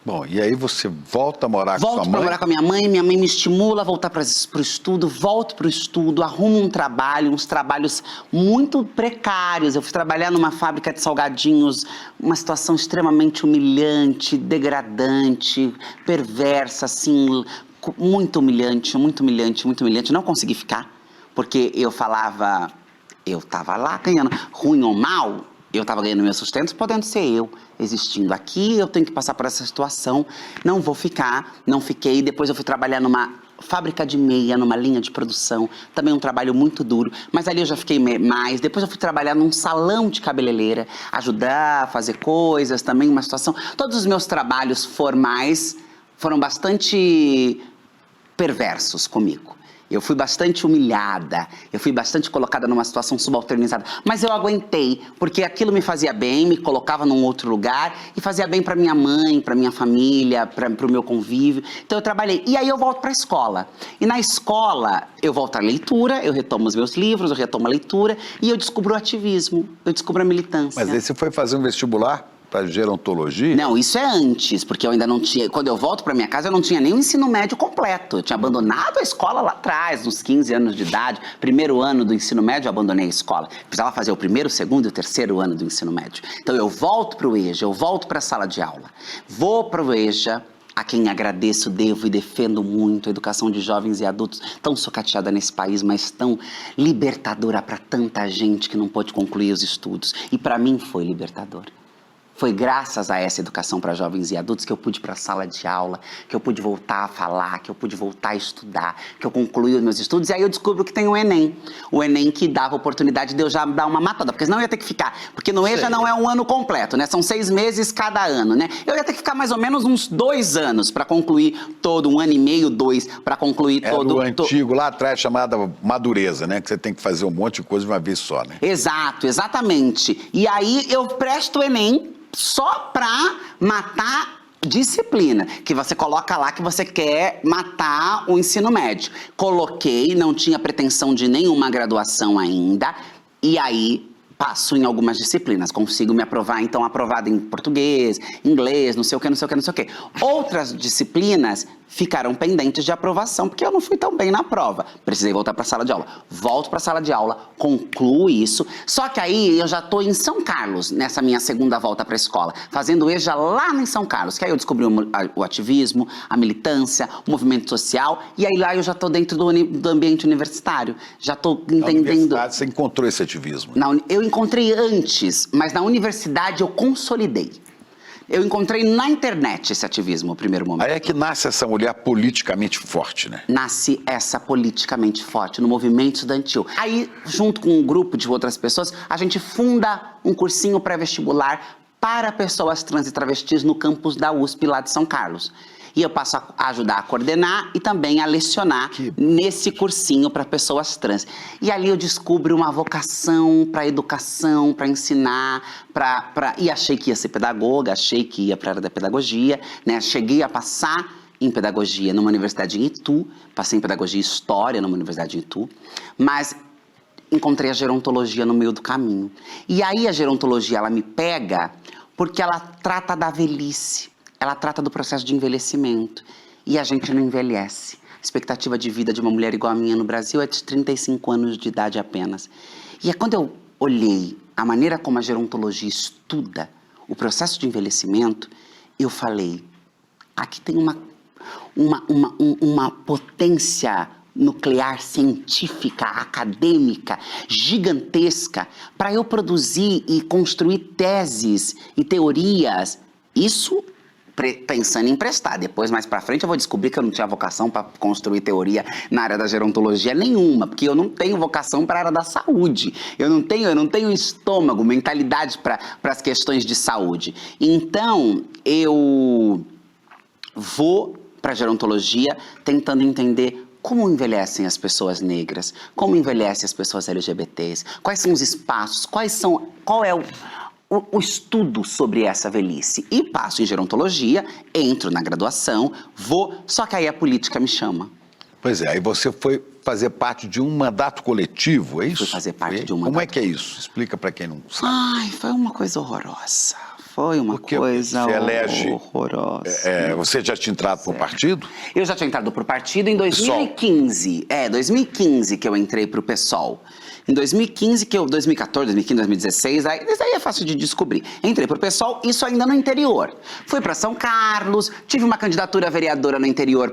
Bom, e aí você volta a morar com sua mãe? Volto para morar com a minha mãe me estimula a voltar para o estudo, volto para o estudo, arrumo um trabalho, uns trabalhos muito precários. Eu fui trabalhar numa fábrica de salgadinhos, uma situação extremamente humilhante, degradante, perversa, assim, muito humilhante, muito humilhante, muito humilhante. Não consegui ficar, porque eu falava, eu estava lá ganhando, ruim ou mal, eu estava ganhando meu sustento, podendo ser eu existindo aqui, eu tenho que passar por essa situação, não vou ficar, não fiquei. Depois eu fui trabalhar numa fábrica de meia, numa linha de produção, também um trabalho muito duro, mas ali eu já fiquei mais. Depois eu fui trabalhar num salão de cabeleireira, ajudar a fazer coisas, também uma situação. Todos os meus trabalhos formais foram bastante perversos comigo. Eu fui bastante humilhada, eu fui bastante colocada numa situação subalternizada, mas eu aguentei, porque aquilo me fazia bem, me colocava num outro lugar e fazia bem para minha mãe, para minha família, para o meu convívio. Então eu trabalhei. E aí eu volto para a escola. E na escola eu volto à leitura, eu retomo os meus livros, eu retomo a leitura e eu descubro o ativismo, eu descubro a militância. Mas aí você foi fazer um vestibular para gerontologia? Não, isso é antes, porque eu ainda não tinha... Quando eu volto para minha casa, eu não tinha nem o ensino médio completo. Eu tinha abandonado a escola lá atrás, nos 15 anos de idade. Primeiro ano do ensino médio, eu abandonei a escola. Precisava fazer o primeiro, o segundo e o terceiro ano do ensino médio. Então, eu volto para o EJA, eu volto para a sala de aula. Vou para o EJA, a quem agradeço, devo e defendo muito a educação de jovens e adultos, tão socateada nesse país, mas tão libertadora para tanta gente que não pôde concluir os estudos. E para mim foi libertador. Foi graças a essa educação para jovens e adultos que eu pude ir para a sala de aula, que eu pude voltar a falar, que eu pude voltar a estudar, que eu concluí os meus estudos. E aí eu descubro que tem o Enem. O Enem que dava a oportunidade de eu já dar uma matada, porque senão eu ia ter que ficar. Porque no EJA não é um ano completo, né? São 6 meses cada ano, né? Eu ia ter que ficar mais ou menos uns 2 anos para concluir todo, 1 ano e meio, 2, para concluir todo... Era o antigo lá atrás chamada madureza, né? Que você tem que fazer um monte de coisa de uma vez só, né? Exato, exatamente. E aí eu presto o Enem só pra matar disciplina, que você coloca lá que você quer matar o ensino médio. Coloquei, não tinha pretensão de nenhuma graduação ainda, e aí passo em algumas disciplinas, consigo me aprovar, então aprovado em português, inglês, não sei o que, não sei o que, não sei o que. Outras disciplinas ficaram pendentes de aprovação, porque eu não fui tão bem na prova. Precisei voltar para a sala de aula. Volto para a sala de aula, concluo isso. Só que aí eu já estou em São Carlos, nessa minha segunda volta para a escola, fazendo EJA lá em São Carlos, que aí eu descobri o ativismo, a militância, o movimento social, e aí lá eu já estou dentro do ambiente universitário. Já estou entendendo... Na universidade você encontrou esse ativismo? Eu encontrei antes, mas na universidade eu consolidei. Eu encontrei na internet esse ativismo, no primeiro momento. Aí é que nasce essa mulher politicamente forte, né? Nasce essa politicamente forte no movimento estudantil. Aí, junto com um grupo de outras pessoas, a gente funda um cursinho pré-vestibular para pessoas trans e travestis no campus da USP, lá de São Carlos. E eu passo a ajudar a coordenar e também a lecionar nesse cursinho para pessoas trans. E ali eu descubro uma vocação para educação, para ensinar, e achei que ia ser pedagoga, achei que ia para a área da pedagogia, né? Cheguei a passar em pedagogia numa universidade em Itu, passei em pedagogia e história numa universidade em Itu, mas encontrei a gerontologia no meio do caminho. E aí a gerontologia, ela me pega porque ela trata da velhice. Ela trata do processo de envelhecimento. E a gente não envelhece. A expectativa de vida de uma mulher igual a minha no Brasil é de 35 anos de idade apenas. E é quando eu olhei a maneira como a gerontologia estuda o processo de envelhecimento, eu falei, aqui tem uma potência nuclear, científica, acadêmica, gigantesca, para eu produzir e construir teses e teorias. Isso pensando em emprestar. Depois, mais pra frente, eu vou descobrir que eu não tinha vocação para construir teoria na área da gerontologia nenhuma, porque eu não tenho vocação para a área da saúde. Eu não tenho estômago, mentalidade para as questões de saúde. Então, eu vou para a gerontologia tentando entender como envelhecem as pessoas negras, como envelhecem as pessoas LGBTs, quais são os espaços, qual é o estudo sobre essa velhice. E passo em gerontologia, entro na graduação, só que aí a política me chama. Pois é, aí você foi fazer parte de um mandato coletivo, é isso? Fui fazer parte de um Como mandato. é que é isso? Explica para quem não sabe. Ai, foi uma coisa horrorosa. Foi uma Porque coisa você elege, horrorosa. Você já tinha entrado para o partido? Eu já tinha entrado pro partido em 2015. 2015 que eu entrei pro PSOL. Em 2015, 2014, 2015, 2016, isso aí é fácil de descobrir. Entrei pro PSOL, isso ainda no interior. Fui para São Carlos, tive uma candidatura vereadora no interior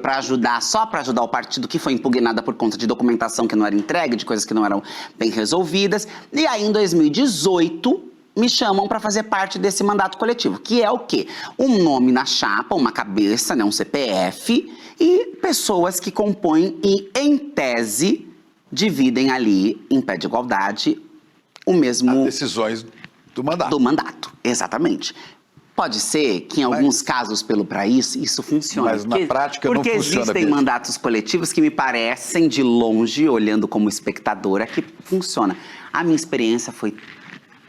só para ajudar o partido, que foi impugnada por conta de documentação que não era entregue, de coisas que não eram bem resolvidas. E aí, em 2018, me chamam para fazer parte desse mandato coletivo, que é o quê? Um nome na chapa, uma cabeça, né, um CPF, e pessoas que compõem e, em tese, dividem ali, em pé de igualdade, o mesmo... As decisões do mandato. Do mandato, exatamente. Pode ser que em alguns casos pelo país isso funcione. Mas na prática não funciona. Porque existem mandatos coletivos que me parecem, de longe, olhando como espectadora, que funciona. A minha experiência foi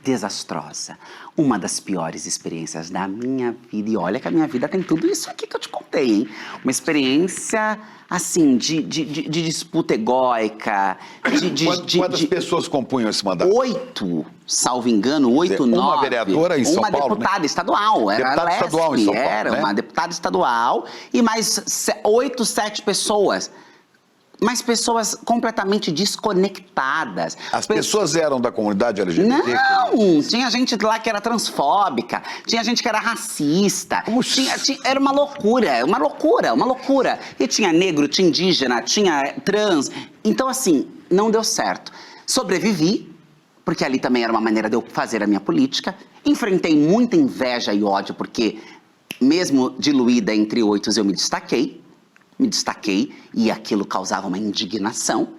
desastrosa. Uma das piores experiências da minha vida. E olha que a minha vida tem tudo isso aqui que eu te contei, hein? Uma experiência, assim, de disputa egóica. Quantas pessoas compunham esse mandato? 8, salvo engano, 8, 9. Uma vereadora em São Paulo, Uma deputada estadual. Era deputada Lespe, estadual em São Paulo, era né? uma deputada estadual e mais 8, 7 pessoas. Mas pessoas completamente desconectadas. As pessoas eram da comunidade LGBT? Não! Tinha gente lá que era transfóbica, tinha gente que era racista. Era uma loucura, uma loucura. E tinha negro, tinha indígena, tinha trans. Então, assim, não deu certo. Sobrevivi, porque ali também era uma maneira de eu fazer a minha política. Enfrentei muita inveja e ódio, porque mesmo diluída entre 8, eu me destaquei e aquilo causava uma indignação,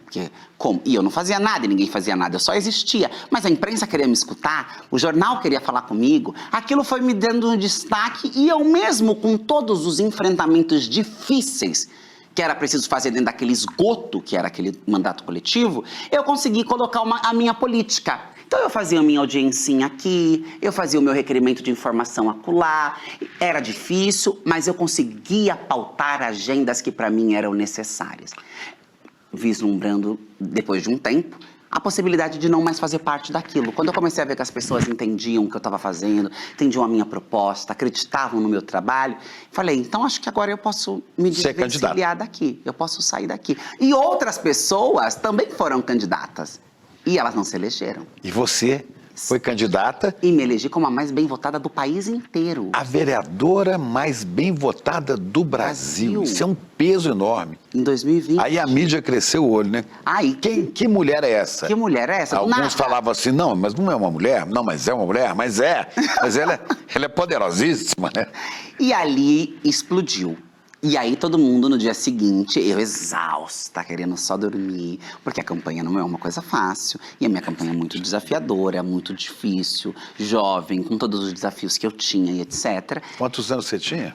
e eu não fazia nada e ninguém fazia nada, eu só existia, mas a imprensa queria me escutar, o jornal queria falar comigo, aquilo foi me dando um destaque e eu mesmo com todos os enfrentamentos difíceis que era preciso fazer dentro daquele esgoto, que era aquele mandato coletivo, eu consegui colocar a minha política. Então eu fazia a minha audiencinha aqui, eu fazia o meu requerimento de informação acolá, era difícil, mas eu conseguia pautar agendas que para mim eram necessárias. Vislumbrando, depois de um tempo, a possibilidade de não mais fazer parte daquilo. Quando eu comecei a ver que as pessoas entendiam o que eu estava fazendo, entendiam a minha proposta, acreditavam no meu trabalho, falei, então acho que agora eu posso me desvencilhar daqui, eu posso sair daqui. E outras pessoas também foram candidatas e elas não se elegeram. E você foi candidata? E me elegi como a mais bem votada do país inteiro. A vereadora mais bem votada do Brasil. Isso é um peso enorme. Em 2020. Aí a mídia cresceu o olho, né? Aí, que mulher é essa? Que mulher é essa? Alguns falavam assim, não, mas não é uma mulher. Não, mas é uma mulher, mas é. Mas ela é poderosíssima, né? E ali explodiu. E aí todo mundo no dia seguinte, eu exausta, querendo só dormir, porque a campanha não é uma coisa fácil, e a minha campanha é muito desafiadora, muito difícil, jovem, com todos os desafios que eu tinha e etc. Quantos anos você tinha?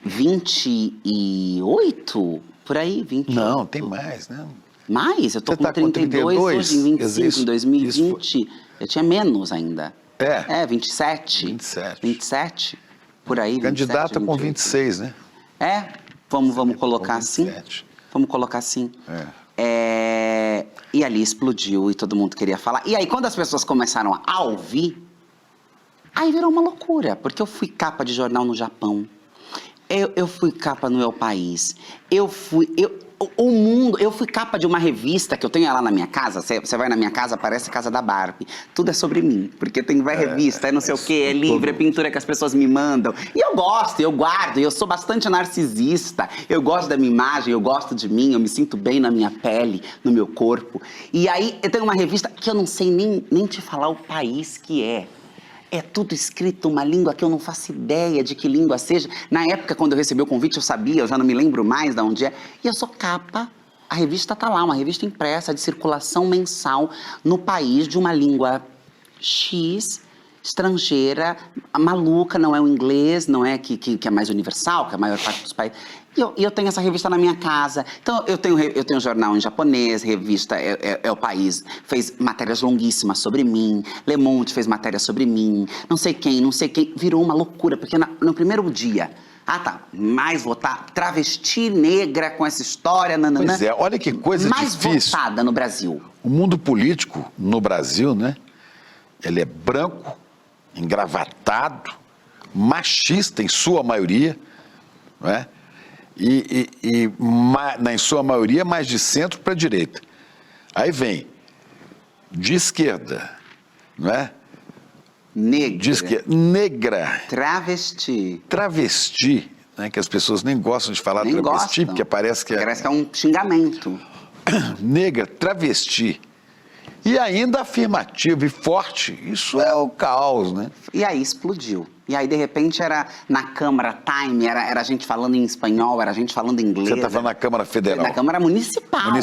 28? Por aí, 28. Não, tem mais, né? Mais? Eu tô com Você tá com 32, hoje em 25, isso, em 2020, eu tinha menos ainda. É? 27. 27, por aí, 27, Candidata 28. com 26, né? Vamos colocar assim? Vamos colocar assim. E ali explodiu e todo mundo queria falar. E aí, quando as pessoas começaram a ouvir, aí virou uma loucura, porque eu fui capa de jornal no Japão, eu fui capa no El País, eu fui capa de uma revista que eu tenho lá na minha casa. Você vai na minha casa, parece a casa da Barbie. Tudo é sobre mim, porque tem revista, é não sei o quê, é livro, é pintura que as pessoas me mandam. E eu gosto, eu guardo, eu sou bastante narcisista. Eu gosto da minha imagem, eu gosto de mim, eu me sinto bem na minha pele, no meu corpo. E aí, eu tenho uma revista que eu não sei nem te falar o país que é. É tudo escrito uma língua que eu não faço ideia de que língua seja. Na época, quando eu recebi o convite, eu sabia, eu já não me lembro mais de onde é. E eu sou capa, a revista tá lá, uma revista impressa de circulação mensal no país de uma língua X, estrangeira, maluca, não é o inglês, não é que é mais universal, que a maior parte dos países. E eu tenho essa revista na minha casa. Então, eu tenho jornal em japonês, revista é o País, fez matérias longuíssimas sobre mim, Le Monde fez matéria sobre mim, não sei quem, virou uma loucura, porque no primeiro dia, mais votar, travesti negra com essa história, nananã. Pois é, olha que coisa mais difícil. Mais votada no Brasil. O mundo político no Brasil, né? Ele é branco, engravatado, machista em sua maioria, não é? Em sua maioria, mais de centro para direita. Aí vem de esquerda, não é? Negra. Travesti, né? Que as pessoas nem gostam de falar travesti, porque parece que é um xingamento. Negra, travesti. E ainda afirmativo e forte, isso é o caos, né? E aí explodiu. E aí, de repente, era na Câmara Time, era gente falando em espanhol, era gente falando em inglês. Você está falando na Câmara Federal? Na Câmara Municipal.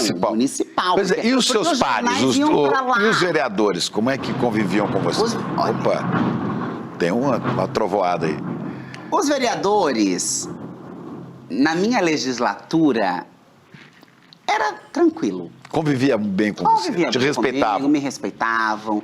Pois é, e os seus pares, e os vereadores, como é que conviviam com você? Opa, tem uma trovoada aí. Os vereadores, na minha legislatura, era tranquilo. Convivia bem com você, te respeitavam. Comigo, me respeitavam.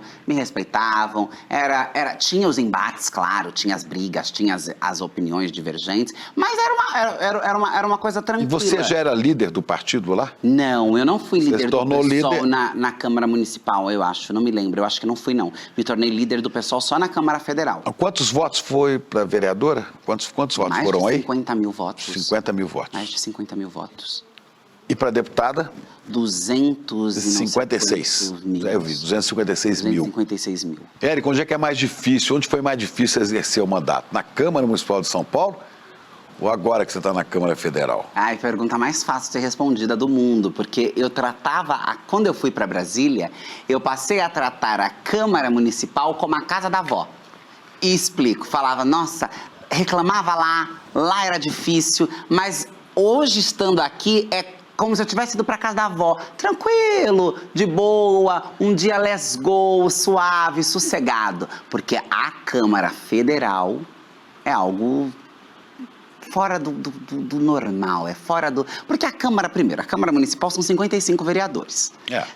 Tinha os embates, claro, tinha as brigas, tinha as opiniões divergentes, mas era uma coisa tranquila. E você já era líder do partido lá? Não, eu não fui líder do PSOL líder... na Câmara Municipal, eu acho, não me lembro, eu acho que não fui não. Me tornei líder do PSOL só na Câmara Federal. Quantos votos foi para vereadora? Quantos votos foram aí? Mais de 50 mil votos. 50 mil votos. Mais de 50 mil votos. E para deputada? 256 mil. Eu vi, 256 mil. 256 mil. Érica, onde é que é mais difícil? Onde foi mais difícil exercer o mandato? Na Câmara Municipal de São Paulo ou agora que você está na Câmara Federal? Pergunta mais fácil de ser respondida do mundo, porque eu quando eu fui para Brasília, eu passei a tratar a Câmara Municipal como a casa da avó. E explico, falava, nossa, reclamava lá era difícil, mas hoje estando aqui como se eu tivesse ido para casa da avó, tranquilo, de boa, um dia let's go, suave, sossegado. Porque a Câmara Federal é algo fora do normal, é fora do... Porque a Câmara Municipal são 55 vereadores.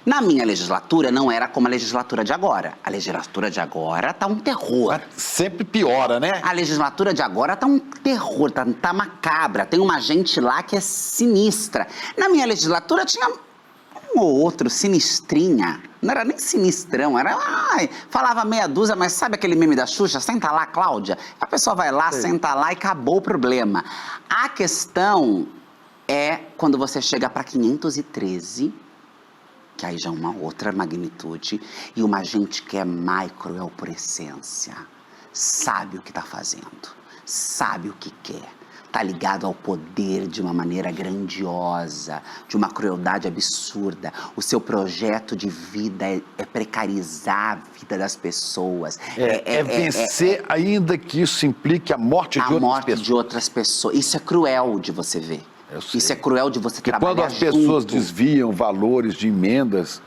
Na minha legislatura não era como a legislatura de agora. A legislatura de agora tá um terror. Mas sempre piora, né? A legislatura de agora tá um terror, tá macabra. Tem uma gente lá que é sinistra. Na minha legislatura tinha um ou outro sinistrinha. Não era nem sinistrão, era... Ai, falava meia dúzia, mas sabe aquele meme da Xuxa? Senta lá, Cláudia. A pessoa vai lá, senta lá e acabou o problema. A questão é quando você chega para 513, que aí já é uma outra magnitude, e uma gente que é micro por essência, sabe o que está fazendo, sabe o que quer. Está ligado ao poder de uma maneira grandiosa, de uma crueldade absurda. O seu projeto de vida é precarizar a vida das pessoas. É vencer, ainda que isso implique a morte de outras pessoas. A morte de outras pessoas. Isso é cruel de você ver. Isso é cruel de você trabalhar quando as pessoas junto. desviam valores de emendas...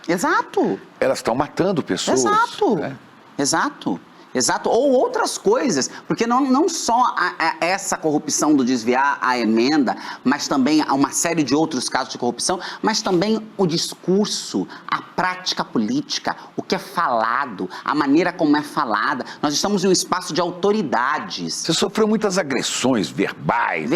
Exato. Elas estão matando pessoas. Exato. Né? Exato. Exato, ou outras coisas, porque não só essa corrupção do desviar a emenda, mas também há uma série de outros casos de corrupção, mas também o discurso, a prática política, o que é falado, a maneira como é falada. Nós estamos em um espaço de autoridades. Você sofreu muitas agressões verbais.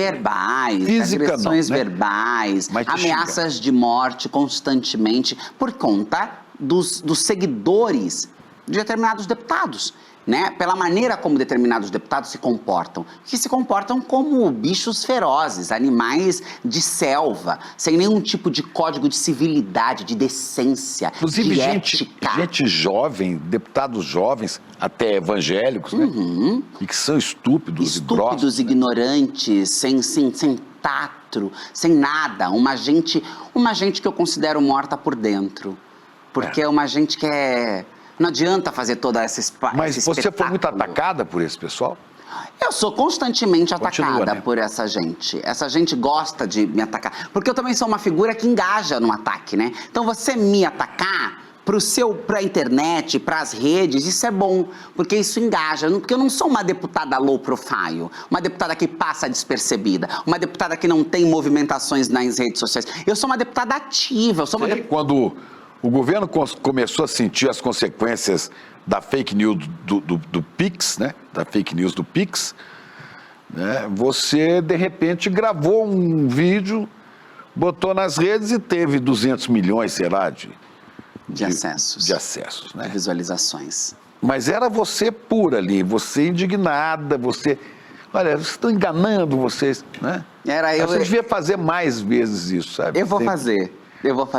Física, agressões não, né? verbais, Mas ameaças de morte constantemente por conta dos seguidores de determinados deputados. Né, pela maneira como determinados deputados se comportam, que se comportam como bichos ferozes, animais de selva, sem nenhum tipo de código de civilidade, de decência, inclusive de gente jovem, deputados jovens, até evangélicos, né? E que são estúpidos e grossos, ignorantes, sem tato, sem nada, uma gente que eu considero morta por dentro, porque é uma gente que é... Não adianta fazer toda essa Mas você foi muito atacada por esse pessoal? Eu sou constantemente atacada, né? por essa gente. Essa gente gosta de me atacar. Porque eu também sou uma figura que engaja no ataque, né? Então você me atacar pra internet, pras redes, isso é bom. Porque isso engaja. Porque eu não sou uma deputada low profile. Uma deputada que passa despercebida. Uma deputada que não tem movimentações nas redes sociais. Eu sou uma deputada ativa. Eu sou uma Quando o governo começou a sentir as consequências da fake news do Pix, né? Da fake news do Pix, né? Você, de repente, gravou um vídeo, botou nas redes e teve 200 milhões, sei lá, de acessos. De acessos, né? De visualizações. Mas era você pura ali, você indignada, você... Olha, vocês estão enganando vocês, né? Você devia fazer mais vezes isso, sabe? Eu vou fazer.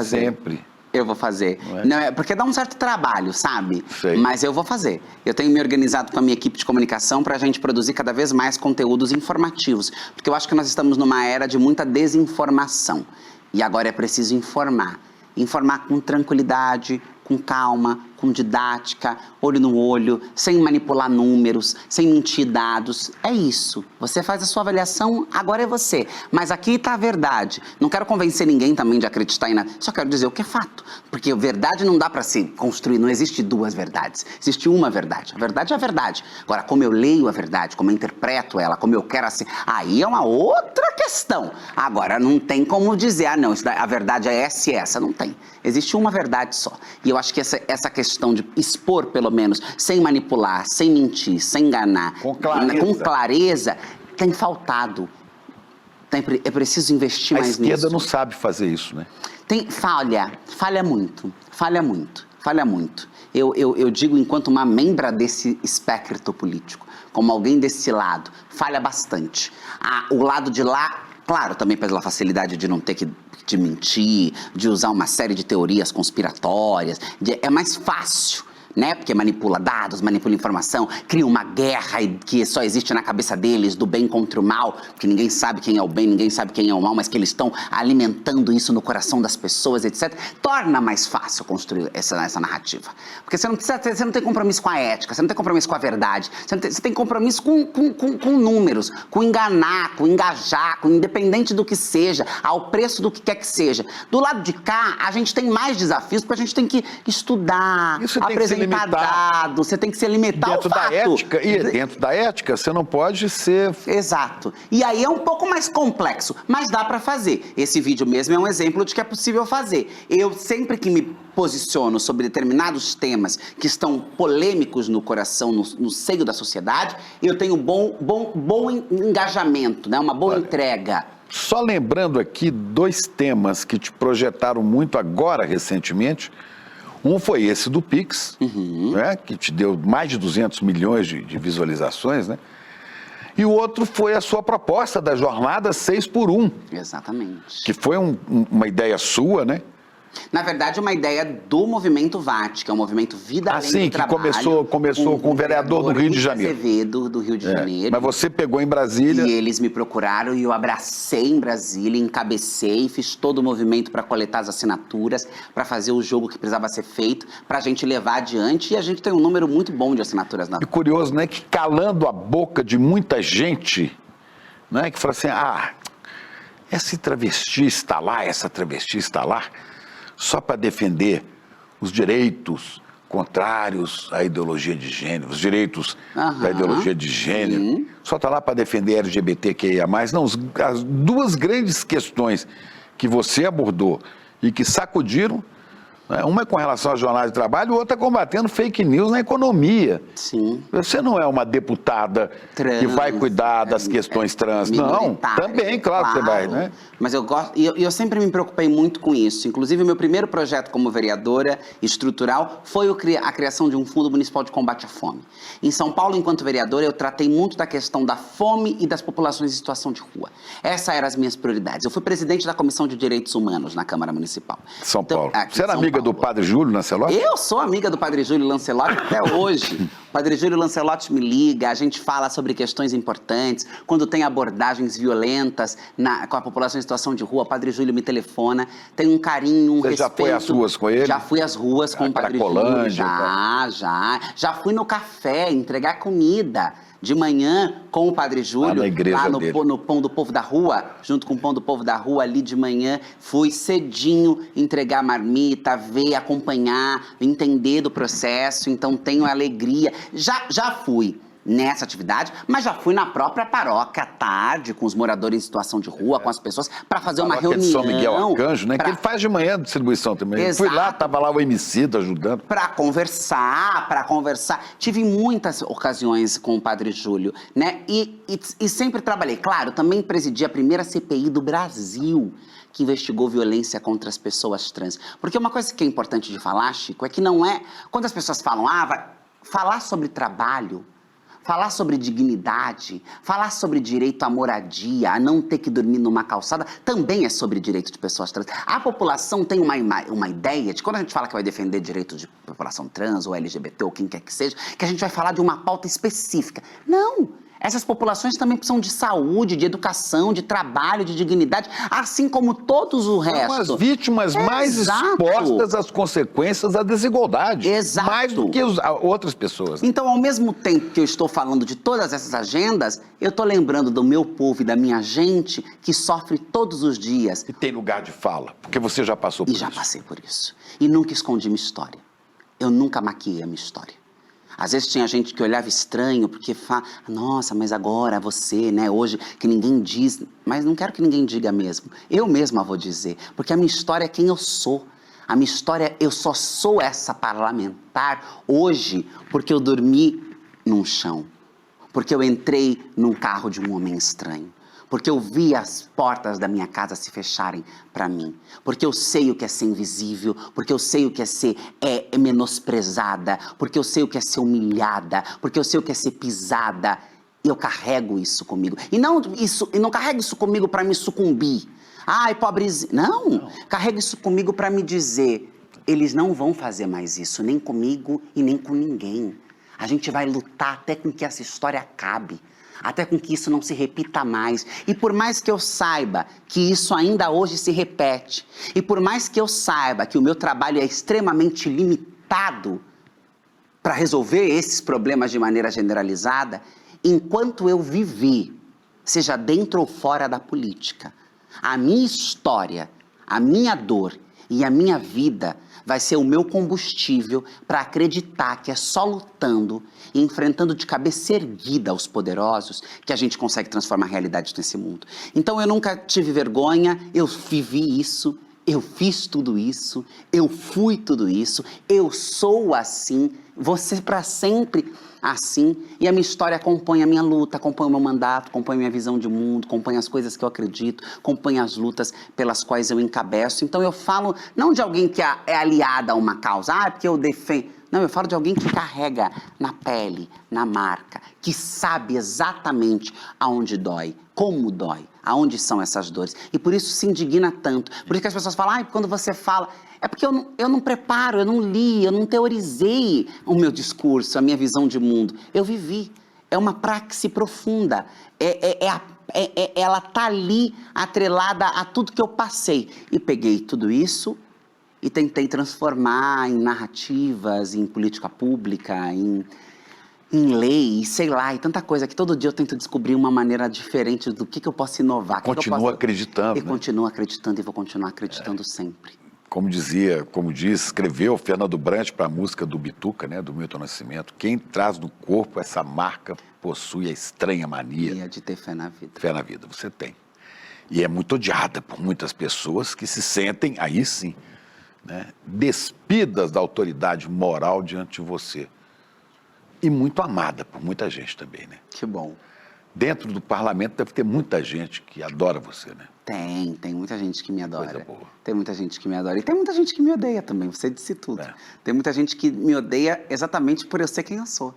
Sempre. Eu vou fazer. Não é, porque dá um certo trabalho, sabe? Sei. Mas eu vou fazer. Eu tenho me organizado com a minha equipe de comunicação para a gente produzir cada vez mais conteúdos informativos. Porque eu acho que nós estamos numa era de muita desinformação. E agora é preciso informar. Informar com tranquilidade, com calma, com didática, olho no olho, sem manipular números, sem mentir dados. É isso. Você faz a sua avaliação, agora é você. Mas aqui está a verdade. Não quero convencer ninguém também de acreditar em nada. Só quero dizer o que é fato. Porque a verdade não dá para se construir. Não existe duas verdades. Existe uma verdade. A verdade é a verdade. Agora, como eu leio a verdade, como eu interpreto ela, como eu quero assim, aí é uma outra questão. Agora, não tem como dizer, não, a verdade é essa e essa. Não tem. Existe uma verdade só. E eu acho que essa questão de expor, pelo menos, sem manipular, sem mentir, sem enganar, com clareza, tem faltado. É preciso investir mais nisso. A esquerda não sabe fazer isso, né? Falha muito. Eu digo enquanto uma membra desse espectro político, como alguém desse lado, falha bastante. O lado de lá, claro, também pela facilidade de não ter que de mentir, de usar uma série de teorias conspiratórias, é mais fácil, né? Porque manipula dados, manipula informação, cria uma guerra que só existe na cabeça deles, do bem contra o mal, porque ninguém sabe quem é o bem, ninguém sabe quem é o mal, mas que eles estão alimentando isso no coração das pessoas, etc. Torna mais fácil construir essa narrativa. Porque você não tem compromisso com a ética, você não tem compromisso com a verdade, você tem compromisso com números, com enganar, com engajar, com independente do que seja, ao preço do que quer que seja. Do lado de cá, a gente tem mais desafios, porque a gente tem que estudar, apresentar dados, você tem que se limitar dentro ao fato. Da ética, e dentro da ética, você não pode ser... Exato. E aí é um pouco mais complexo, mas dá pra fazer. Esse vídeo mesmo é um exemplo de que é possível fazer. Eu sempre que me posiciono sobre determinados temas que estão polêmicos no coração, no seio da sociedade, eu tenho bom engajamento, né? Uma boa entrega. Só lembrando aqui 2 temas que te projetaram muito agora, recentemente. Um foi esse do Pix, né, que te deu mais de 200 milhões de visualizações, né? E o outro foi a sua proposta da jornada 6x1. Exatamente. Que foi uma ideia sua, né? Na verdade, uma ideia do movimento VAT, que é o movimento Vida Além do que Trabalho. começou com o vereador do Rio de Janeiro. Azevedo, do Rio de Janeiro. Mas você pegou em Brasília. E eles me procuraram e eu abracei em Brasília, encabecei, fiz todo o movimento para coletar as assinaturas, para fazer o jogo que precisava ser feito, para a gente levar adiante. E a gente tem um número muito bom de assinaturas na. E curioso, né? Que calando a boca de muita gente, né? Que fala assim: esse travesti está lá, essa travesti está lá, só para defender os direitos contrários à ideologia de gênero, os direitos da ideologia de gênero, só está lá para defender LGBTQIA+. Não, as duas grandes questões que você abordou e que sacudiram, né, uma é com relação à jornada de trabalho, e outra combatendo fake news na economia. Sim. Você não é uma deputada que vai cuidar das questões trans, não. Também, claro que você vai, né? Mas eu gosto, e eu sempre me preocupei muito com isso. Inclusive, o meu primeiro projeto como vereadora estrutural foi a criação de um fundo municipal de combate à fome. Em São Paulo, enquanto vereadora, eu tratei muito da questão da fome e das populações em situação de rua. Essas eram as minhas prioridades. Eu fui presidente da Comissão de Direitos Humanos na Câmara Municipal. São Paulo. Você era amiga do Padre Júlio Lancelotti? Eu sou amiga do Padre Júlio Lancelotti até hoje. O Padre Júlio Lancelotti me liga, a gente fala sobre questões importantes. Quando tem abordagens violentas com a população em situação de rua, o Padre Júlio me telefona. Tem um carinho, um respeito. Você já foi às ruas com ele? Já fui às ruas com o Padre Júlio. Já fui no café entregar comida. De manhã, com o Padre Júlio, lá no Pão do Povo da Rua, junto com o Pão do Povo da Rua, ali de manhã, fui cedinho entregar marmita, ver, acompanhar, entender do processo, então tenho alegria. Já fui nessa atividade, mas já fui na própria paróquia à tarde, com os moradores em situação de rua, com as pessoas, para fazer uma reunião. De São Miguel Arcanjo, né? Que ele faz de manhã a distribuição também. Exato. Fui lá, tava lá o Emicida ajudando. Para conversar. Tive muitas ocasiões com o Padre Júlio, né? E sempre trabalhei. Claro, também presidi a primeira CPI do Brasil, que investigou violência contra as pessoas trans. Porque uma coisa que é importante de falar, Chico, é que não é... Quando as pessoas falam, vai falar sobre trabalho, falar sobre dignidade, falar sobre direito à moradia, a não ter que dormir numa calçada, também é sobre direito de pessoas trans. A população tem uma ideia de, quando a gente fala que vai defender direito de população trans, ou LGBT, ou quem quer que seja, que a gente vai falar de uma pauta específica. Não! Essas populações também precisam de saúde, de educação, de trabalho, de dignidade, assim como todos o resto. São as vítimas mais expostas às consequências da desigualdade. Exato. Mais do que outras pessoas. Então, ao mesmo tempo que eu estou falando de todas essas agendas, eu estou lembrando do meu povo e da minha gente que sofre todos os dias. E tem lugar de fala, porque você já passou por isso. E já passei por isso. E nunca escondi minha história. Eu nunca maquiei a minha história. Às vezes tinha gente que olhava estranho, porque fala, nossa, mas agora você, né, hoje, que ninguém diz. Mas não quero que ninguém diga mesmo. Eu mesma vou dizer, porque a minha história é quem eu sou. A minha história, eu só sou essa parlamentar hoje porque eu dormi num chão, porque eu entrei num carro de um homem estranho, porque eu vi as portas da minha casa se fecharem para mim, porque eu sei o que é ser invisível, porque eu sei o que é ser menosprezada, porque eu sei o que é ser humilhada, porque eu sei o que é ser pisada. Eu carrego isso comigo. E não carrego isso comigo para me sucumbir. Ai, pobrezinho. Não, carrego isso comigo para me dizer, eles não vão fazer mais isso, nem comigo e nem com ninguém. A gente vai lutar até com que essa história acabe. Até com que isso não se repita mais. E por mais que eu saiba que isso ainda hoje se repete, e por mais que eu saiba que o meu trabalho é extremamente limitado para resolver esses problemas de maneira generalizada, enquanto eu viver, seja dentro ou fora da política, a minha história, a minha dor e a minha vida vai ser o meu combustível para acreditar que é só lutando e enfrentando de cabeça erguida os poderosos que a gente consegue transformar a realidade nesse mundo. Então eu nunca tive vergonha, eu vivi isso eu fiz tudo isso, eu fui tudo isso, eu sou assim, você para sempre assim. E a minha história acompanha a minha luta, acompanha o meu mandato, acompanha a minha visão de mundo, acompanha as coisas que eu acredito, acompanha as lutas pelas quais eu encabeço. Então eu falo não de alguém que é aliada a uma causa, é porque eu defendo. Não, eu falo de alguém que carrega na pele, na marca, que sabe exatamente aonde dói, como dói, aonde são essas dores. E por isso se indigna tanto. Por isso que as pessoas falam, quando você fala... É porque eu não preparo, eu não li, eu não teorizei o meu discurso, a minha visão de mundo. Eu vivi. É uma praxe profunda. Ela tá ali atrelada a tudo que eu passei. E peguei tudo isso e tentei transformar em narrativas, em política pública, em lei, sei lá, e tanta coisa que todo dia eu tento descobrir uma maneira diferente do que eu posso inovar. Continua acreditando, E continuo acreditando e vou continuar acreditando sempre. Como escreveu Fernando Brant para a música do Bituca, né, do Milton Nascimento, quem traz no corpo essa marca possui a estranha mania de ter fé na vida. Fé na vida, você tem. E é muito odiada por muitas pessoas que se sentem, aí sim, né, despidas da autoridade moral diante de você. E muito amada por muita gente também, né? Que bom. Dentro do parlamento deve ter muita gente que adora você, né? Tem muita gente que me adora. Coisa boa. Tem muita gente que me adora. E tem muita gente que me odeia também, você disse tudo. Tem muita gente que me odeia exatamente por eu ser quem eu sou.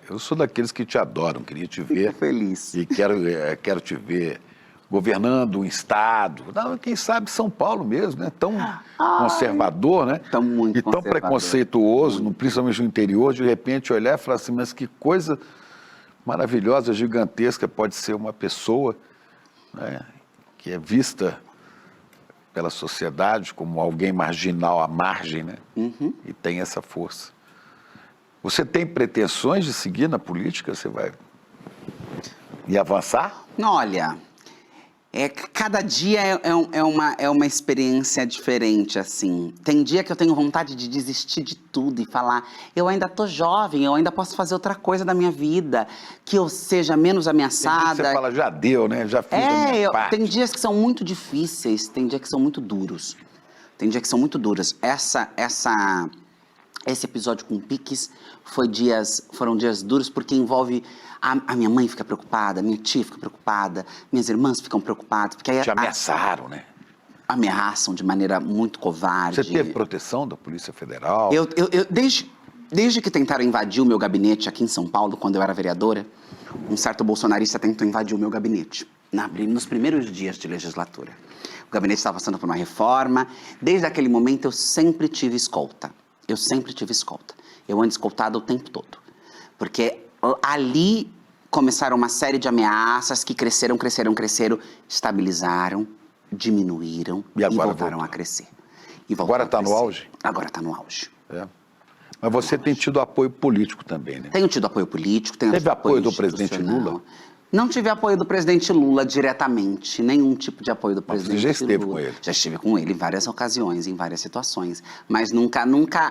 Eu sou daqueles que te adoram, queria te ver. Fico feliz. E quero te ver governando um estado, quem sabe São Paulo mesmo, né? Tão conservador, né? Tão muito e tão conservador. Preconceituoso, principalmente no interior, de repente olhar e falar assim, mas que coisa maravilhosa, gigantesca pode ser uma pessoa, né, que é vista pela sociedade como alguém marginal à margem, né? E tem essa força. Você tem pretensões de seguir na política? Você vai avançar? Olha, cada dia é uma experiência diferente, assim. Tem dia que eu tenho vontade de desistir de tudo e falar, eu ainda tô jovem, eu ainda posso fazer outra coisa da minha vida, que eu seja menos ameaçada. Tem dia que você fala, já deu, né? Já fiz a minha parte. Tem dias que são muito difíceis, tem dias que são muito duros. Tem dias que são muito duros. Esse episódio com o Piques foram dias duros porque envolve... A minha mãe fica preocupada, minha tia fica preocupada, minhas irmãs ficam preocupadas. Porque te ameaçaram, né? Ameaçam de maneira muito covarde. Você teve proteção da Polícia Federal? Desde que tentaram invadir o meu gabinete aqui em São Paulo, quando eu era vereadora, um certo bolsonarista tentou invadir o meu gabinete, nos primeiros dias de legislatura. O gabinete estava passando por uma reforma. Desde aquele momento eu sempre tive escolta. Eu ando escoltada o tempo todo. Porque ali começaram uma série de ameaças que cresceram, estabilizaram, diminuíram e voltaram a crescer. Agora está no auge? Agora está no auge. Mas você tem tido apoio político também, né? Tenho tido apoio político, Teve apoio do presidente Lula? Não tive apoio do presidente Lula diretamente, nenhum tipo de apoio do presidente Lula. Você já esteve com ele? Já estive com ele em várias ocasiões, em várias situações. Mas nunca...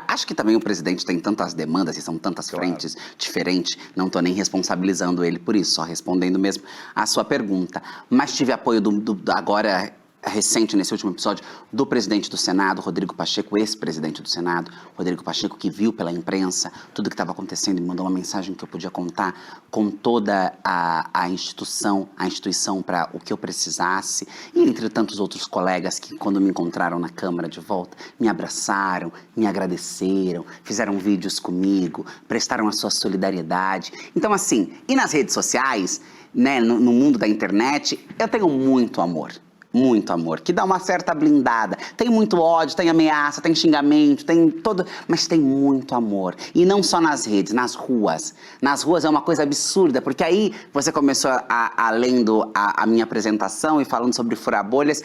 Acho que também o presidente tem tantas demandas e são tantas frentes diferentes, não estou nem responsabilizando ele por isso, só respondendo mesmo a sua pergunta. Mas tive apoio agora... recente, nesse último episódio, do presidente do Senado, Rodrigo Pacheco, ex-presidente do Senado, Rodrigo Pacheco, que viu pela imprensa tudo que estava acontecendo e me mandou uma mensagem que eu podia contar com toda a instituição para o que eu precisasse, e entre tantos outros colegas que, quando me encontraram na Câmara de volta, me abraçaram, me agradeceram, fizeram vídeos comigo, prestaram a sua solidariedade. Então, assim, e nas redes sociais, né, no mundo da internet, eu tenho muito amor, que dá uma certa blindada. Tem muito ódio, tem ameaça, tem xingamento, mas tem muito amor. E não só nas redes, nas ruas. Nas ruas é uma coisa absurda, porque aí você começou lendo a minha apresentação e falando sobre furar bolhas,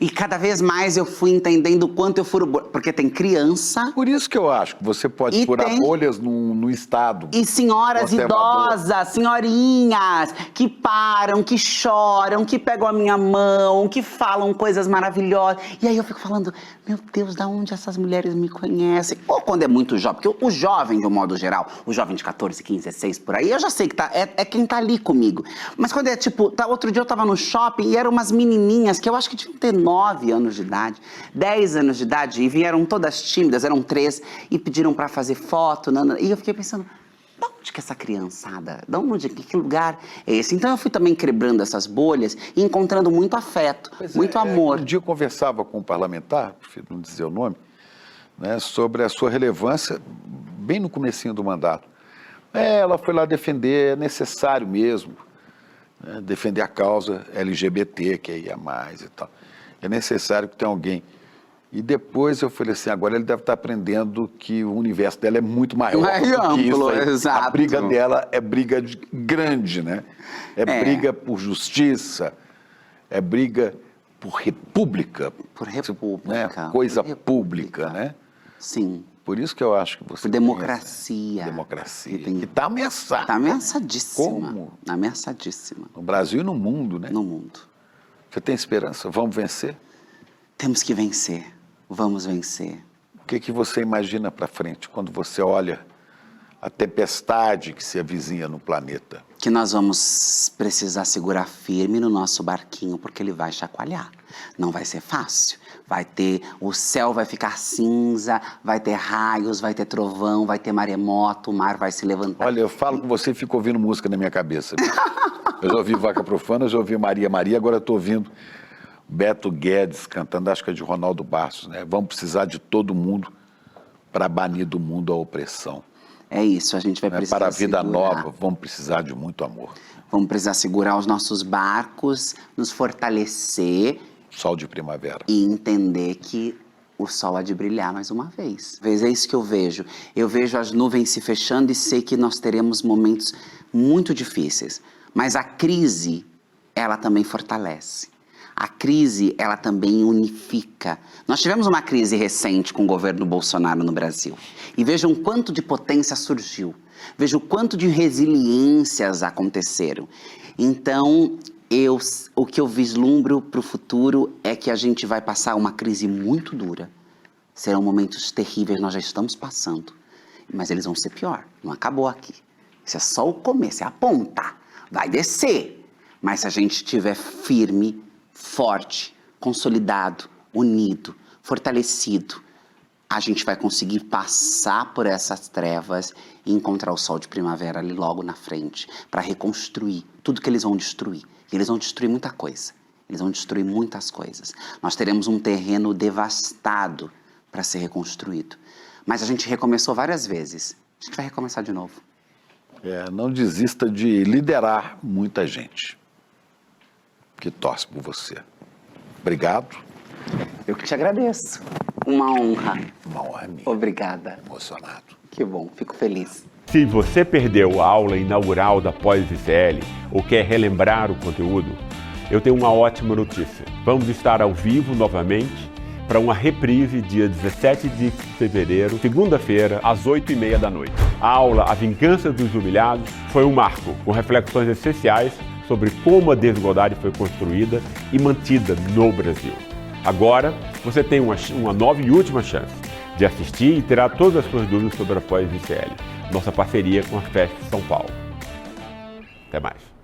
e cada vez mais eu fui entendendo o quanto eu furo bolhas, porque tem criança... Por isso que eu acho que você pode furar bolhas no estado. E senhoras idosas, senhorinhas, que param, que choram, que pegam a minha mão, que falam coisas maravilhosas. E aí eu fico falando, meu Deus, da onde essas mulheres me conhecem? Ou quando é muito jovem, porque o jovem, de um modo geral, o jovem de 14, 15, 16, por aí, eu já sei que é quem tá ali comigo. Mas quando é tipo, outro dia eu tava no shopping e eram umas menininhas que eu acho que tinham ter 9 anos de idade, 10 anos de idade, e vieram todas tímidas, eram 3, e pediram para fazer foto, e eu fiquei pensando, de onde que essa criançada, que lugar é esse? Então eu fui também quebrando essas bolhas e encontrando muito afeto, muito amor. Um dia eu conversava com um parlamentar, prefiro não dizer o nome, né, sobre a sua relevância, bem no comecinho do mandato. Ela foi lá defender, é necessário mesmo, né, defender a causa LGBT, que ia mais e tal. É necessário que tenha alguém. E depois eu falei assim, agora ele deve estar aprendendo que o universo dela é muito maior do que isso aí. Exato. A briga dela é briga grande, né? É briga por justiça, é briga por república. Por república. Né? Coisa pública, né? Sim. Por isso que eu acho que você... Por democracia. Democracia. Que está ameaçada. Está ameaçadíssima. Como? Ameaçadíssima. No Brasil e no mundo, né? No mundo. Você tem esperança? Vamos vencer? Temos que vencer. Vamos vencer. O que você imagina para frente quando você olha a tempestade que se avizinha no planeta? Que nós vamos precisar segurar firme no nosso barquinho, porque ele vai chacoalhar. Não vai ser fácil. O céu vai ficar cinza, vai ter raios, vai ter trovão, vai ter maremoto, o mar vai se levantar. Olha, eu falo com você e fico ouvindo música na minha cabeça. Eu já ouvi Vaca Profana, já ouvi Maria Maria, agora eu estou ouvindo Beto Guedes cantando, acho que é de Ronaldo Bastos, né? Vamos precisar de todo mundo para banir do mundo a opressão. É isso, a gente vai precisar para a vida segurar. nova, vamos precisar de muito amor. Vamos precisar segurar os nossos barcos, nos fortalecer. Sol de primavera. E entender que o sol há de brilhar mais uma vez. É isso que eu vejo. Eu vejo as nuvens se fechando e sei que nós teremos momentos muito difíceis. Mas a crise, ela também fortalece. A crise, ela também unifica. Nós tivemos uma crise recente com o governo Bolsonaro no Brasil. E vejam quanto de potência surgiu. Vejam quanto de resiliências aconteceram. Então, o que eu vislumbro para o futuro é que a gente vai passar uma crise muito dura. Serão momentos terríveis, nós já estamos passando. Mas eles vão ser pior. Não acabou aqui. Isso é só o começo, é a ponta. Vai descer. Mas se a gente estiver firme, forte, consolidado, unido, fortalecido, a gente vai conseguir passar por essas trevas e encontrar o sol de primavera ali logo na frente, para reconstruir tudo que eles vão destruir. E eles vão destruir muita coisa, eles vão destruir muitas coisas. Nós teremos um terreno devastado para ser reconstruído. Mas a gente recomeçou várias vezes, a gente vai recomeçar de novo. Não desista de liderar muita gente que torce por você. Obrigado. Eu que te agradeço. Uma honra. Uma honra minha. Obrigada. Emocionado. Que bom, fico feliz. Se você perdeu a aula inaugural da Pós-ICL ou quer relembrar o conteúdo, eu tenho uma ótima notícia. Vamos estar ao vivo novamente para uma reprise dia 17 de fevereiro, segunda-feira, às 8h30 da noite. A aula A Vingança dos Humilhados foi um marco, com reflexões essenciais sobre como a desigualdade foi construída e mantida no Brasil. Agora, você tem uma nova e última chance de assistir e tirar todas as suas dúvidas sobre a Pós-ICL, nossa parceria com a FESP São Paulo. Até mais.